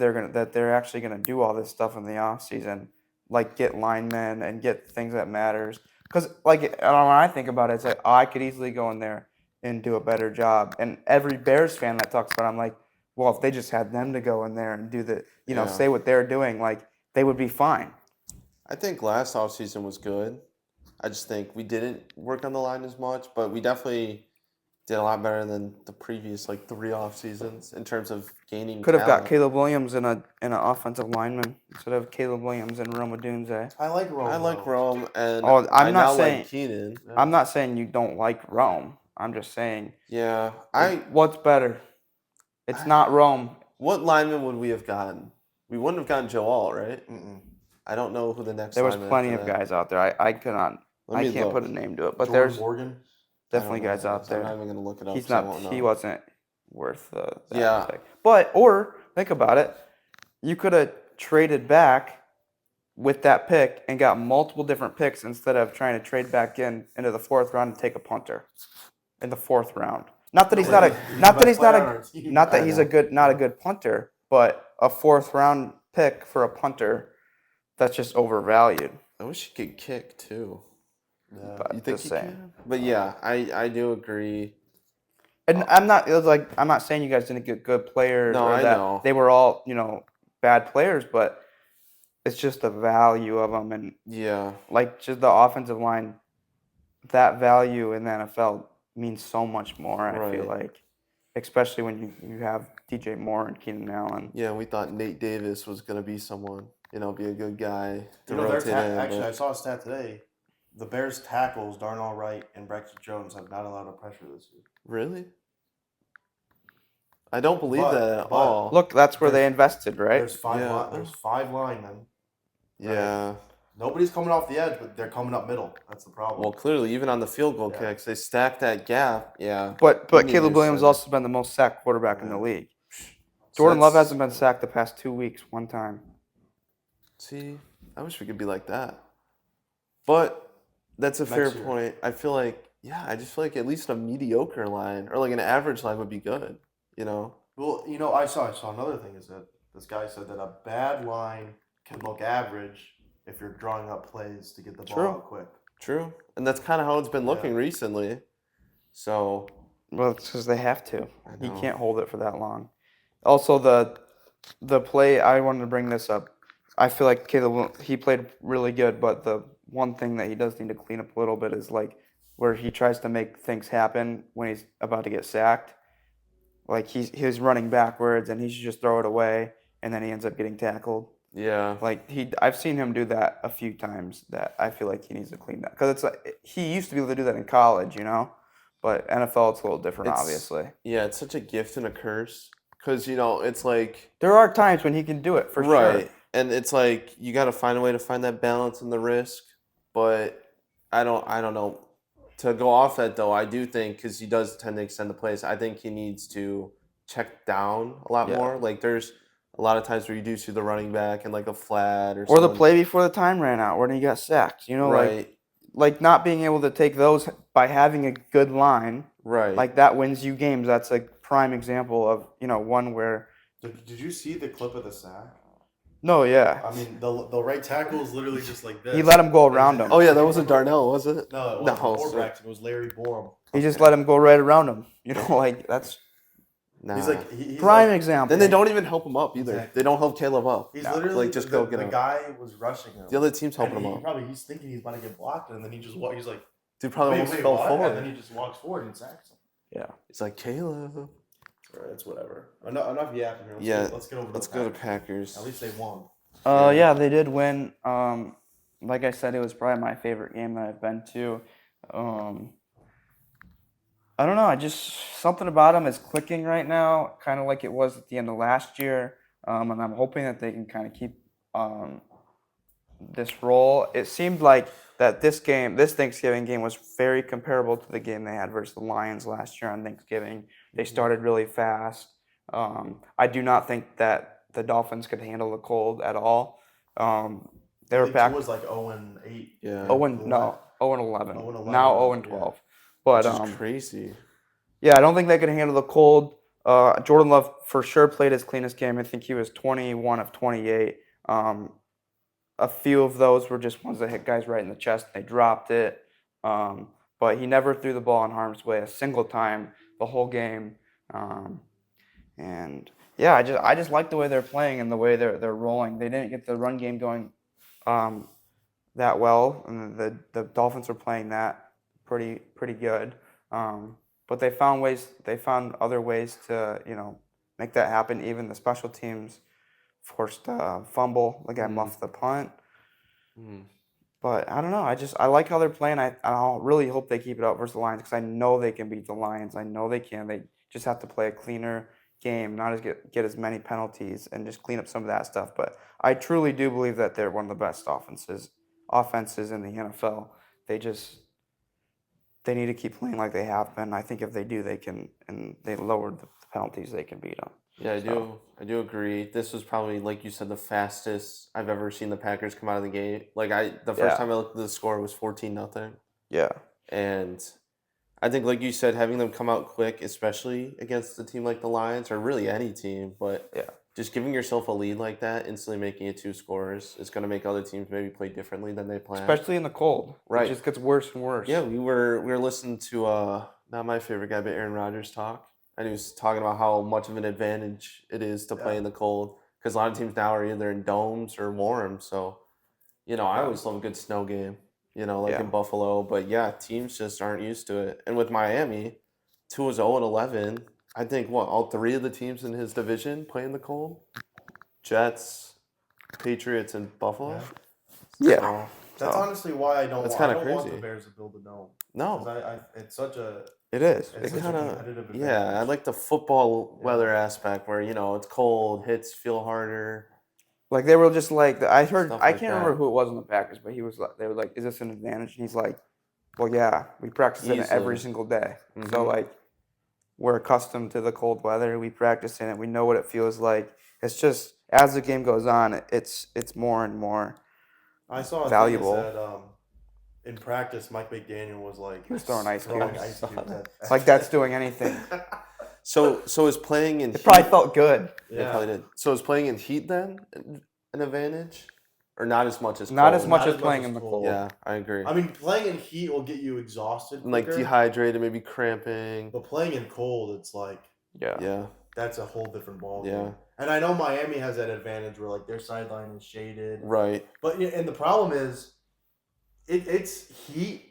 they're actually gonna do all this stuff in the off season, like get linemen and get things that matters? Because like when I think about it, it's like I could easily go in there and do a better job. And every Bears fan that talks about it, I'm like, well, if they just had them to go in there and do the, Yeah. say what they're doing, like they would be fine. I think last offseason was good. I just think we didn't work on the line as much, but we definitely did a lot better than the previous 3 off seasons in terms of gaining. Could have got talent. Caleb Williams in an offensive lineman instead of Caleb Williams and Rome Odunze. I like Rome. I like Rome, and Oh, I'm I not now saying- like Keenan. I'm not saying you don't like Rome. I'm just saying Yeah, what's better. It's not Rome. What lineman would we have gotten? We wouldn't have gotten Joel, right? I don't know who the next. There was lineman plenty after of that. guys out there. I cannot. Let I me can't look. put a name to it, but Jordan there's Morgan. definitely I don't know guys who it out is. I'm there. not even gonna look it up. He's 'cause I not. won't He know. wasn't worth the. Yeah. pick. Or think about it. You could have traded back with that pick and got multiple different picks instead of trying to trade back into the 4th round and take a punter in the 4th round. Not that he's not a. Not that he's not a. Not that he's a good punter, but a 4th round pick for a punter, that's just overvalued. I wish he could kick too. Yeah. But You think just he saying. can? But yeah, I do agree. And I'm not saying you guys didn't get good players No, or I that know. they were all bad players, but it's just the value of them and Yeah, just the offensive line. That value in the NFL means so much more. I feel Right. like, especially when you have DJ Moore and Keenan Allen. yeah. We thought Nate Davis was gonna be someone, be a good guy to Their rotate in. actually, but- I saw a stat today. The Bears tackles, Darnell Wright and Braxton Jones, have not allowed a pressure this year. Really? I don't believe But- that at but- all. Look, that's where they There's- invested, right? There's five. Yeah. There's 5 linemen. Yeah. Nobody's coming off the edge, but they're coming up middle. That's the problem. Well, clearly, even on the field goal Yeah. kicks, they stacked that gap. Yeah. But We need Caleb new Williams center. also been the most sacked quarterback in the Yeah. league. So Jordan Love that's- hasn't been sacked the past 2 weeks, one time. See, I wish we could be like that. But that's a fair Next year. point. I feel like, I just feel like at least a mediocre line or an average line would be good. Well, I saw another thing is that this guy said that a bad line can look average if you're drawing up plays to get the ball True. out quick. True. And that's kind of how it's been looking recently. So, Well, it's because they have to. I He know. can't hold it for that long. Also, the play, I wanted to bring this up. I feel like Caleb, he played really good, but the one thing that he does need to clean up a little bit is where he tries to make things happen when he's about to get sacked. Like he's running backwards and he should just throw it away, and then he ends up getting tackled. yeah. I've seen him do that a few times. That I feel like he needs to clean that because it's he used to be able to do that in college, but NFL it's a little different, It's- obviously. Yeah, it's such a gift and a curse. Because, it's like, There are times when he can do it for right. sure. And it's like you got to find a way to find that balance and the risk. But I don't know. To go off that though, I do think because he does tend to extend the plays, I think he needs to check down a lot Yeah. more. There's a lot of times where you do see the running back and a flat or Or the something. play before the time ran out when he got sacked. Right. Like not being able to take those by having a good line, Right. that wins you games. That's a prime example of one where Did you see the clip of the sack? no, yeah, I mean, the right tackle is literally just like this. he let him go around him. Oh yeah, that wasn't Darnell, was it? No, it No, wasn't so- Braxton. It was Larry Borum. He just let him go right around him. That's Nah. He's like he's prime like, example. Then they don't even help him up either. Exactly. They don't help Caleb up. He's No, literally just the, go get the him. guy was rushing him. The other team's helping and him up. he's thinking he's about to get blocked, and then he just he's like, Dude probably almost fell what? forward. And then he just walks forward and sacks him. Yeah. It's like Caleb. It's whatever. Enough yapping here. Yeah, Let's get over. Let's the go to Packers. Packers. At least they won. Yeah, they did win. like I said, it was probably my favorite game that I've been to. I don't know. Something about him is clicking right now, kind of like it was at the end of last year. And I'm hoping that they can kind of keep this role. It seemed like that this Thanksgiving game was very comparable to the game they had versus the Lions last year on Thanksgiving. They started really fast. I do not think that the Dolphins could handle the cold at all. They were back. It was like 0-8. Yeah. 0-11. 0-11, Now yeah. 0-12. But Which is crazy. yeah, I don't think they could handle the cold. Jordan Love for sure played his cleanest game. I think he was 21 of 28. A few of those were just ones that hit guys right in the chest and they dropped it. But he never threw the ball in harm's way a single time the whole game. And yeah, I just like the way they're playing and the way they're rolling. They didn't get the run game going that well, and the Dolphins were playing that pretty good. But they found other ways to make that happen. Even the special teams forced a fumble. The guy muffed the punt. But I don't know. I like how they're playing. I really hope they keep it up versus the Lions because I know they can beat the Lions. I know they can. They just have to play a cleaner game, not get as many penalties, and just clean up some of that stuff. But I truly do believe that they're one of the best offenses in the NFL. They need to keep playing like they have been. I think if they do, they can, and they lowered the penalties, they can beat them. Yeah, I do agree. This was probably, like you said, the fastest I've ever seen the Packers come out of the gate. The first time I looked at the score was 14-0. Yeah. And I think, like you said, having them come out quick, especially against a team like the Lions, or really any team, but just giving yourself a lead like that, instantly making it 2 scores, is going to make other teams maybe play differently than they plan. Especially in the cold. Right. It just gets worse and worse. Yeah, we were listening to, not my favorite guy, but Aaron Rodgers talk. And he was talking about how much of an advantage it is to play in the cold. Because a lot of teams now are either in domes or warm. So, I always love a good snow game, in Buffalo. But, teams just aren't used to it. And with Miami, Tua's 0-11. I think, all 3 of the teams in his division play in the cold? Jets, Patriots, and Buffalo? Yeah. That's honestly why I don't want the crazy. Bears to build a dome. No. Because it's such a... It is. It's It such a kind competitive of, advantage. I like the football weather aspect where, it's cold, hits feel harder. Like they were just like I heard. Stuff I like can't that. remember who it was on the Packers, but they were like, "Is this an advantage?" And he's like, "Well, yeah, we practice in it every Easily. single day. So like, we're accustomed to the cold weather. We practice in it. We know what it feels like. It's just as the game goes on, it's more and more I saw a valuable. thing that said, in practice, Mike McDaniel was like... He was throwing ice cubes. It's like that's doing anything. So is playing in It heat, probably felt good. It probably did. So is playing in heat then an advantage? Or not as much as cold? Not as much Not as as playing much in as the cold. cold. Yeah, I agree. I mean, playing in heat will get you exhausted And, like quicker, dehydrated, maybe cramping. but playing in cold, it's like... Yeah. That's a whole different ballgame. Yeah. And I know Miami has that advantage where like their sideline is shaded. Right. But and the problem is, it's heat.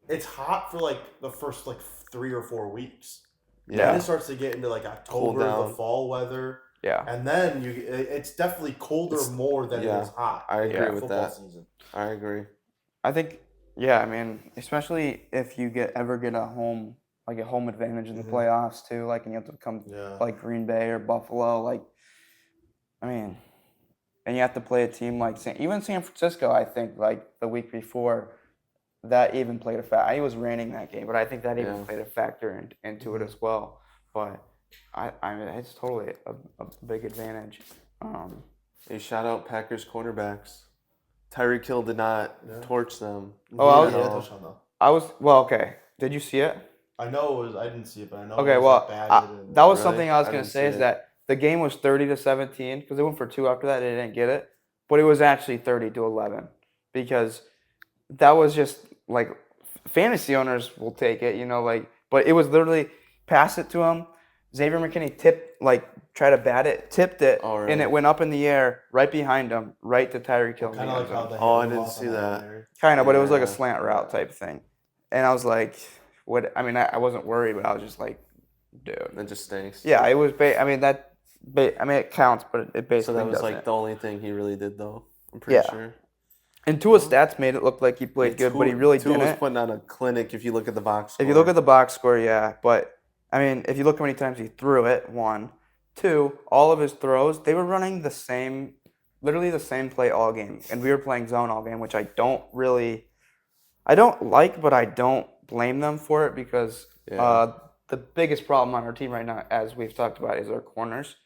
It's hot for like the first like 3 or 4 weeks. Yeah. Then it starts to get into like October, down. the fall weather. Yeah. And then it's definitely colder more than it is hot. I agree during with football that. season. I agree. I think, I mean, especially if you ever get a home advantage in the playoffs too, like, and you have to come like Green Bay or Buffalo, like, I mean, and you have to play a team like even San Francisco. I think like the week before, that even played a factor. It was raining that game, but I think that even played a factor into it as well. But I mean, it's totally a big advantage. Hey, shout out Packers cornerbacks. Tyreek Hill did not torch them. Okay. Did you see it? I know it was. I didn't see it, but I know. Okay, it was well, batted that was Really? something I was I going didn't to say see is it. that the game was 30-17 because they went for 2 after that. They didn't get it, but it was actually 30-11 because that was just like fantasy owners will take it, but it was literally pass it to him. Xavier McKinney tried to bat it, tipped it, really? and it went up in the air right behind him, right to Tyreek Hill. Kind of like how they I didn't see that. Kind of, but it was like a slant route type thing, and I was like, "What?" I mean, I wasn't worried, but I was just like, "Dude, That just stinks. yeah." It was. It counts, but it basically So that was doesn't. like the only thing he really did, though. I'm pretty sure. And Tua's stats made it look like he played good, but he really Tua was didn't. putting on a clinic if you look at the box score. If you look at the box score, yeah. But, I mean, if you look how many times he threw it, 1. 2, all of his throws, they were running literally the same play all game. And we were playing zone all game, which I don't like, but I don't blame them for it because the biggest problem on our team right now, as we've talked about, is our corners.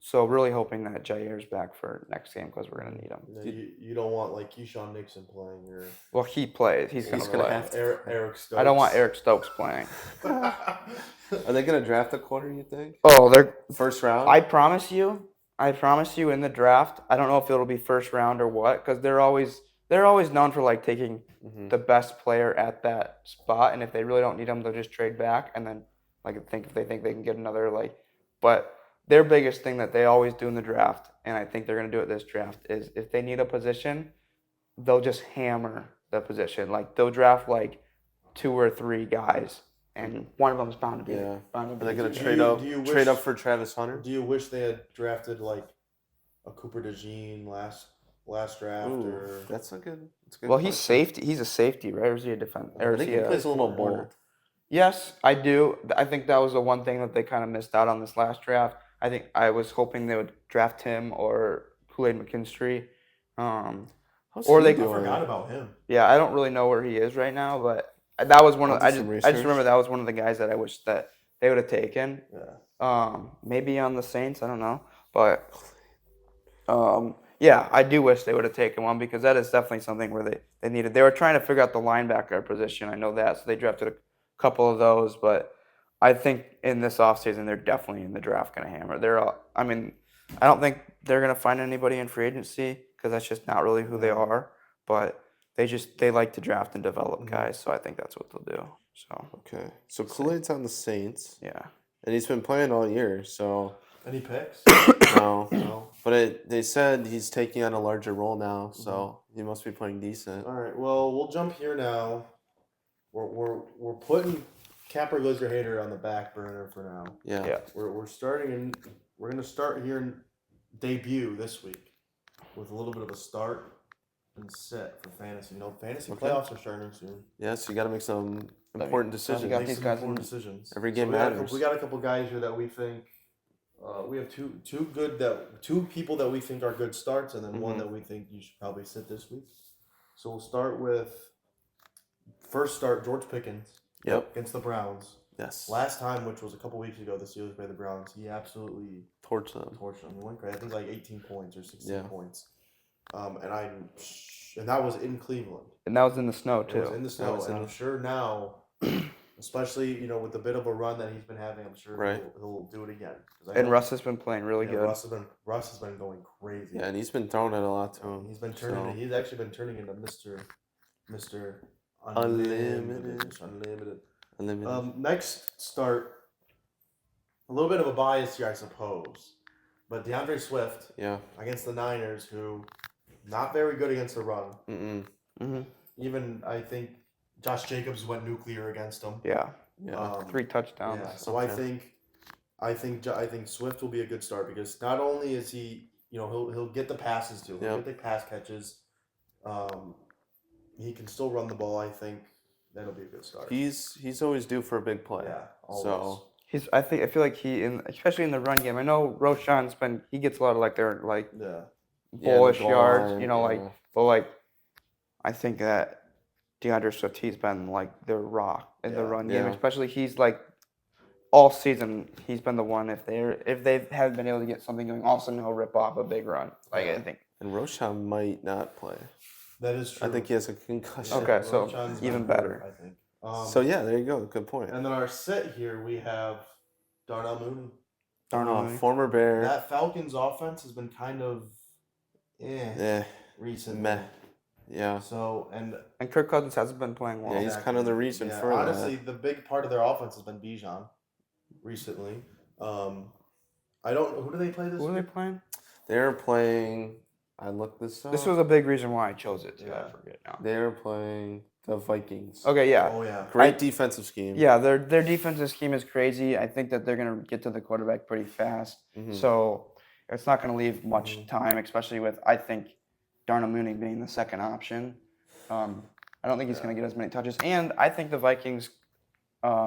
So really hoping that Jair's back for next game because we're going to need him. No, you don't want like Keyshawn Nixon playing or Well, he plays. He's going to play. have to. Eric Stokes. I don't want Eric Stokes playing. Are they going to draft a corner, you think? Oh, they're First round? I promise you in the draft, I don't know if it'll be first round or what, because they're always known for like taking the best player at that spot, and if they really don't need them, they'll just trade back and then like if they think they can get another but their biggest thing that they always do in the draft, and I think they're gonna do it this draft, is if they need a position, they'll just hammer the position. Like they'll draft like 2 or 3 guys. And one of them is bound to be. Yeah. Bound to Are they be. going to trade up for Travis Hunter? Do you wish they had drafted like a Cooper DeJean last draft? Or That's a good. Well, he's safety. He's a safety, right? Or is he a defense? I think he plays a little bold. Yes, I do. I think that was the one thing that they kind of missed out on this last draft. I think I was hoping they would draft him or Kool-Aid McKinstry. I forgot about him. Yeah, I don't really know where he is right now, but that was one of. I just remember that was one of the guys that I wish that they would have taken. Yeah. Maybe on the Saints, I don't know, but yeah, I do wish they would have taken one because that is definitely something where they needed. They were trying to figure out the linebacker position. I know that, so they drafted a couple of those, but I think in this offseason they're definitely in the draft going to hammer. I don't think they're going to find anybody in free agency because that's just not really who they are, but they like to draft and develop guys, so I think that's what they'll do. So okay, so Kool-Aid's on the Saints. Yeah, and he's been playing all year. So any picks? no. But they said he's taking on a larger role now, so he must be playing decent. All right. Well, we'll jump here now. We're putting Capper Lizard Hater on the back burner for now. Yeah. We're starting and we're gonna start here in debut this week with a little bit of a start and set for fantasy. Fantasy playoffs are starting soon. Yeah, so you got to make some important decisions. got these guys important decisions. Every game we matters. We got a couple guys here that we think we have two people that we think are good starts, and then one that we think you should probably sit this week. So we'll start with first start George Pickens. Yep. Against the Browns. Yes. Last time, which was a couple weeks ago, the Steelers played the Browns. He absolutely torched them. He went crazy. I think like 18 points or 16 points. And that was in Cleveland. And that was in the snow too. It was in the snow, and I'm sure now, especially with the bit of a run that he's been having, I'm sure he'll do it again. And Russ has been playing really good. Russ has been going crazy. Yeah, and he's been throwing it a lot to him. He's actually been turning into Mr. Unlimited. Next start, a little bit of a bias here, I suppose, but DeAndre Swift against the Niners, who not very good against the run. Even I think Josh Jacobs went nuclear against him. Yeah. 3 touchdowns. Yeah. So I think Swift will be a good start because not only is he, he'll get the passes too, he'll get the pass catches. He can still run the ball. I think that'll be a good start. He's always due for a big play. Yeah, always. So I feel like especially in the run game. I know Roshan's he gets a lot of their bullish yards, but I think that DeAndre Swift, he's been the rock in the run game. Especially he's all season he's been the one. If they haven't been able to get something going, all of a sudden he'll rip off a big run. I think. And Roshan might not play. That is true. I think he has a concussion. Okay, so even better. I think. So there you go. Good point. And then our sit here, we have Darnell Mooney. Former Bear. That Falcons offense has been kind of recently. Meh. Yeah. So and Kirk Cousins hasn't been playing well. Yeah, he's kind of the reason for that. Honestly, the big part of their offense has been Bijan recently. I don't. Who do they play this week? Who are they playing? They're playing. I looked this up. This was a big reason why I chose it too. Yeah. I forget now. They're playing the Vikings. Okay, yeah. Oh yeah. Great defensive scheme. Yeah, their defensive scheme is crazy. I think that they're gonna get to the quarterback pretty fast. So it's not gonna leave much time, especially with I think Darnell Mooney being the second option. I don't think he's going to get as many touches, and I think the Vikings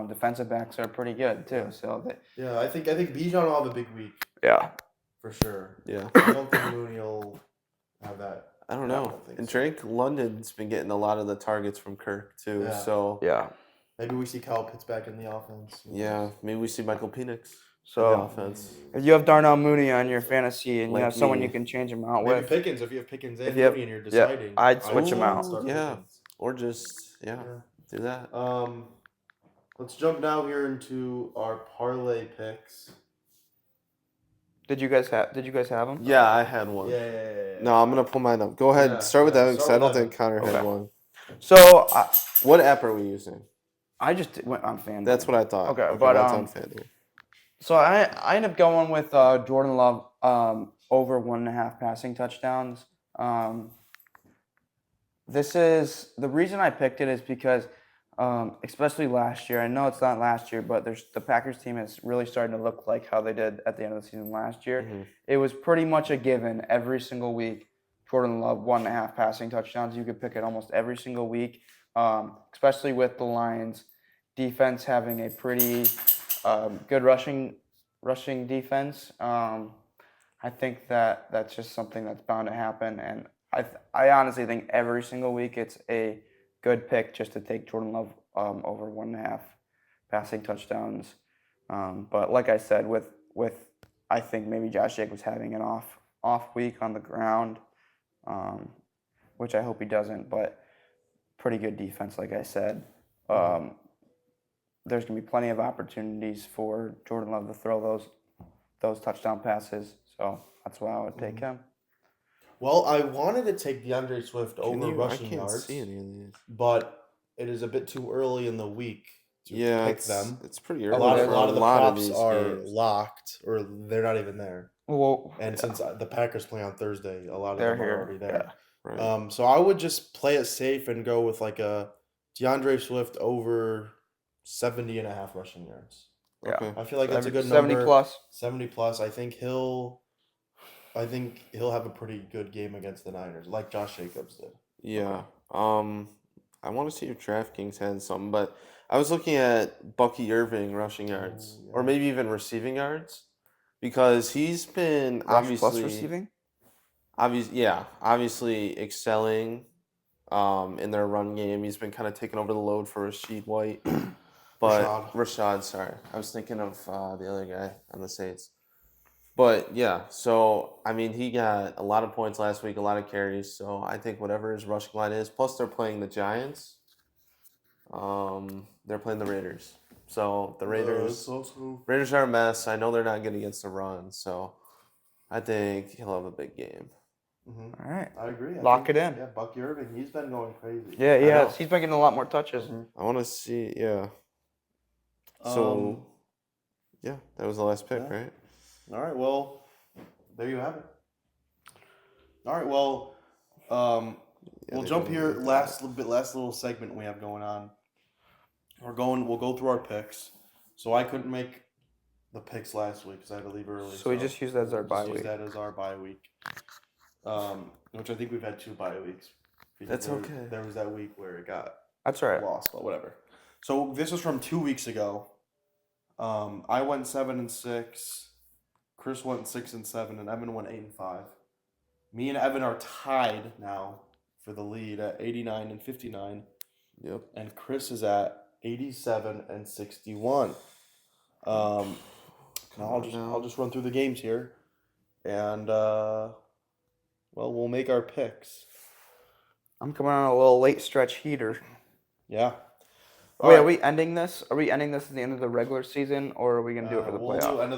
defensive backs are pretty good too. So Yeah, I think Bijan will have a big week yeah, for sure. Yeah. I don't think Mooney will have that. I don't I know. don't think And so. Drake London's been getting a lot of the targets from Kirk too. Yeah. So yeah. Maybe we see Kyle Pitts back in the offense. yeah, maybe we see Michael Penix in the So offense. if you have Darnell Mooney on your fantasy and you Like have someone me. you can change him out Maybe with, Pickens, if you have Pickens and If you have- Mooney and you're yeah, deciding. I'd switch him would out. start Yeah. Pickens. Or just do that. Let's jump now here into our parlay picks. did you guys have them? Yeah, I had one. Yeah. No, I'm gonna pull mine up. Go ahead. Yeah, Start with yeah, Evan because start I with don't Evan. think Connor had Okay. one. So What app are we using? I just went on FanDuel. That's what I thought. Okay, but, that's on FanDuel. So I ended up going with Jordan Love over 1.5 passing touchdowns. This is the reason I picked it is because especially last year. I know it's not last year, but the Packers team is really starting to look like how they did at the end of the season last year. Mm-hmm. It was pretty much a given every single week. Jordan Love 1.5 passing touchdowns. You could pick it almost every single week, especially with the Lions defense having a pretty good rushing defense. I think that's just something that's bound to happen, and I honestly think every single week it's a good pick just to take Jordan Love over 1.5 passing touchdowns. But like I said, with I think maybe Josh Jacobs having an off week on the ground, which I hope he doesn't. But pretty good defense, like I said. There's going to be plenty of opportunities for Jordan Love to throw those touchdown passes. So that's why I would take him. Well, I wanted to take DeAndre Swift over I rushing can't yards, see any of these. but it is a bit too early in the week to pick them. It's pretty A early. lot for of the props these are games. locked, or they're not even there. Well, And since the Packers play on Thursday, a lot of they're them are here. already there. Yeah. Right. So I would just play it safe and go with like a DeAndre Swift over 70.5 rushing yards. Yeah. Okay. I feel like that's a good 70 number. plus. 70 plus. I think he'll have a pretty good game against the Niners, like Josh Jacobs did. Yeah. I want to see if DraftKings had something, but I was looking at Bucky Irving rushing yards, or maybe even receiving yards, because he's been Rush plus receiving. obviously excelling in their run game. He's been kind of taking over the load for Rashad White. But Rashad, sorry. I was thinking of the other guy on the Saints. But yeah, so I mean, he got a lot of points last week, a lot of carries. So I think whatever his rushing line is, plus they're playing the Giants. They're playing the Raiders. So the Raiders are a mess. I know they're not good against the run, so I think he'll have a big game. Mm-hmm. All right. I agree. Lock it in. Yeah, Bucky Irving, he's been going crazy. Yeah, he has. He's been getting a lot more touches. I want to see, yeah. So, yeah, that was the last pick, right? All right, well, there you have it. All right, well, we'll jump here. Last little segment we have going on. We'll go through our picks. So I couldn't make the picks last week because I had to leave early. So we just use that as our bye week. Use that as our bye week. Which I think we've had 2 bye weeks. That's okay. There was that week where it got That's all right. lost, but whatever. So this was from 2 weeks ago. I went 7-6. Chris went 6-7, and Evan went 8-5. Me and Evan are tied now for the lead at 89 and 59. Yep. And Chris is at 87 and 61. Now I'll just run through the games here, and we'll make our picks. I'm coming on a little late stretch heater. Yeah. Wait, are we ending this? Are we ending this at the end of the regular season, or are we gonna do it for the We'll playoffs? do end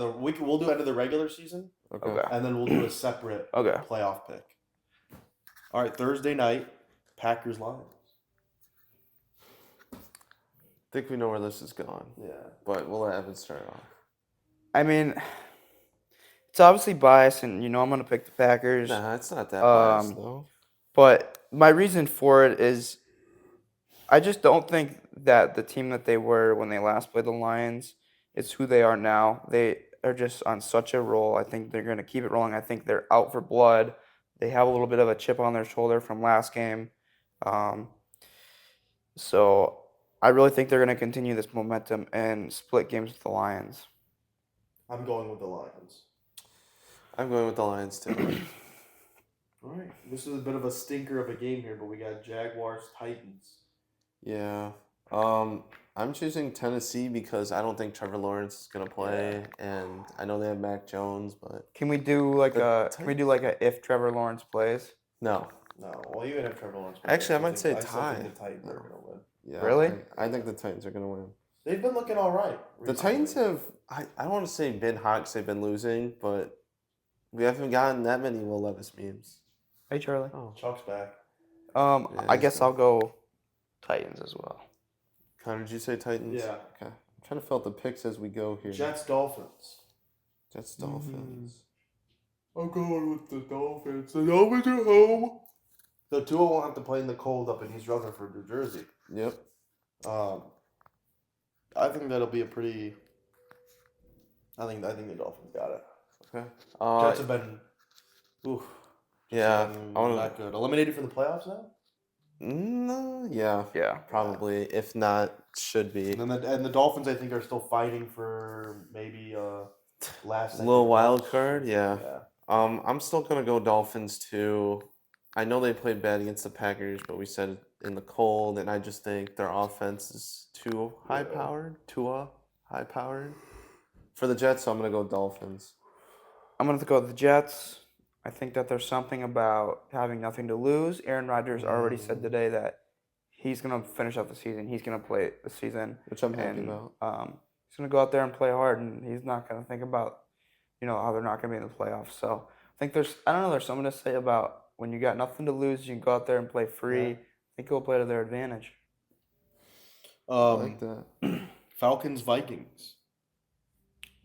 of the regular season, Okay. and then we'll do a separate Okay. playoff pick. All right, Thursday night, Packers Lions. I think we know where this is going, Yeah. but we'll let Evan start off. I mean, it's obviously biased, and I'm gonna pick the Packers. Nah, it's not that biased, though. But my reason for it is, I just don't think that the team that they were when they last played the Lions is who they are now. They are just on such a roll. I think they're going to keep it rolling. I think they're out for blood. they have a little bit of a chip on their shoulder from last game. So I really think they're going to continue this momentum and split games with the Lions. I'm going with the Lions. I'm going with the Lions too. All right. This is a bit of a stinker of a game here, but we got Jaguars Titans. Yeah. I'm choosing Tennessee because I don't think Trevor Lawrence is gonna play, and I know they have Mac Jones, but Can we do like The a if Trevor Lawrence plays? no. No, well, even if Trevor Lawrence. Actually, I might think- say I still tie. think the Titans are No. going to win. Yeah. Really? I think the Titans are gonna win. They've been looking all right. The Titans have I don't want to say been hot because they've been losing, but we haven't gotten that many Will Levis memes. Hey, Charlie. Oh. Chuck's back. Yeah, I he's guess good. I'll go Titans as well. Connor, did you say Titans? Yeah. Okay. I'm trying to fill out the picks as we go here. Jets Dolphins. Jets Dolphins. I'm going with the Dolphins. The Dolphins are home. So Tua won't have to play in the cold up in East Rutherford, New Jersey. Yep. I think that'll be a pretty. I think the Dolphins got it. Okay. Jets have been. Oof. Yeah. I want Not good. Eliminated from the playoffs now. No. Yeah. Yeah. Probably. If not, should be. And then the Dolphins, I think, are still fighting for maybe last Little wild card. Yeah. Yeah. I'm still gonna go Dolphins too. I know they played bad against the Packers, but we said in the cold, and I just think their offense is too high powered. High powered. For the Jets, so I'm gonna go Dolphins. I'm going to go with the Jets. I think that there's something about having nothing to lose. Aaron Rodgers already said today that he's going to finish out the season. He's going to play the season. Which I'm happy and, about. He's going to go out there and play hard, and he's not going to think about, how they're not going to be in the playoffs. So I think there's something to say about when you got nothing to lose, you can go out there and play free. Yeah. I think he'll play to their advantage. I like that. Falcons Vikings.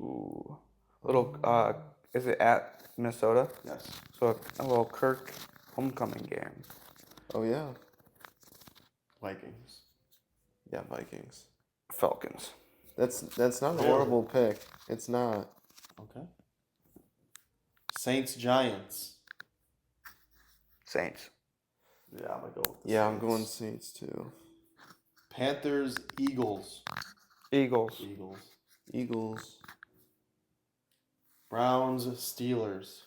Ooh. Is it at Minnesota? Yes. So a little Kirk homecoming game. Oh yeah. Vikings. Yeah, Vikings. Falcons. That's not a Really? horrible pick. It's not. Okay. Saints Giants. Saints. Yeah, I'm gonna go. With the Yeah, I'm Saints. going Saints too. Panthers Eagles. Eagles. Eagles. Browns Steelers.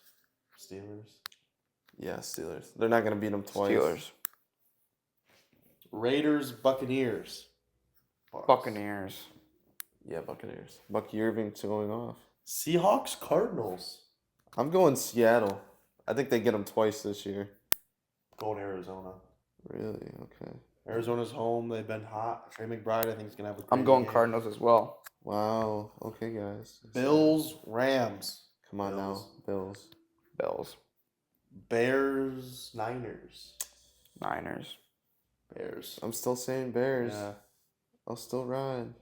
Steelers. Yeah, Steelers. They're not gonna beat them twice. Steelers. Raiders Buccaneers. Bucks. Buccaneers. Yeah, Buccaneers. Bucky Irving's going off. Seahawks Cardinals. I'm going Seattle. I think they get them twice this year. Going Arizona. Really? Okay. Arizona's home. They've been hot. Trey McBride, I think, is gonna have a. I'm great going game. Cardinals as well. Wow. Okay, guys. Bills Rams. Come on Bills. now, Bills. Bills. Bears Niners. Niners. Bears. I'm still saying Bears. Yeah. I'll still ride.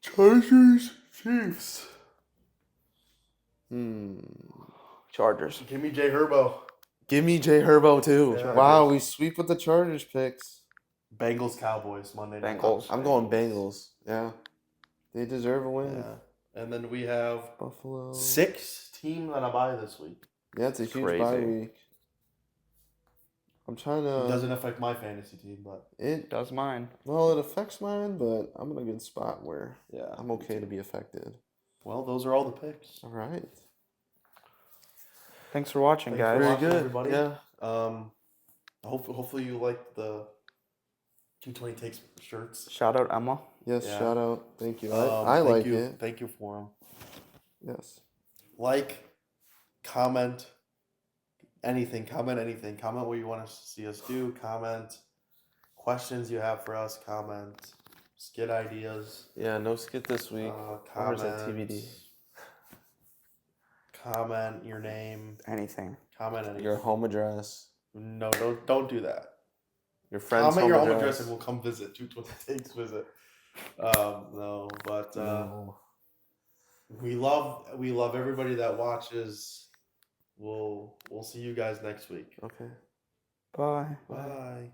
Chargers Chiefs. Chargers. Give me Jay Herbo. Give me Jay Herbo too. Yeah. Wow, we sweep with the Chargers picks. Bengals Cowboys Monday night. Bengals. I'm going Bengals. Yeah. They deserve a win. Yeah. And then we have Buffalo. 6 teams on a bye this week. Yeah, it's a huge Crazy. bye week. I'm trying It to. doesn't affect my fantasy team, but It Does mine. well, it affects mine, but I'm in a good spot where yeah. I'm okay to be affected. Well, those are all the picks. All right. Thanks for watching, Thanks for guys. watching, everybody. Yeah. Hopefully you like the 220 takes shirts. Shout out Emma. Yes. Yeah. Shout out. Thank you. I Thank like you. it. Thank you for them. Yes. Like, comment anything. Comment what you want to see us do. Comment questions you have for us. Comment skit ideas. Yeah. No skit this week. Or Comment. is that TBD? Comment your name. Anything. Comment anything. Your home address. No, don't do that. Your friend's Comment your home address. address and we'll come visit. 220 takes visit. No, but No. we love everybody that watches. We'll see you guys next week. Okay. Bye. Bye.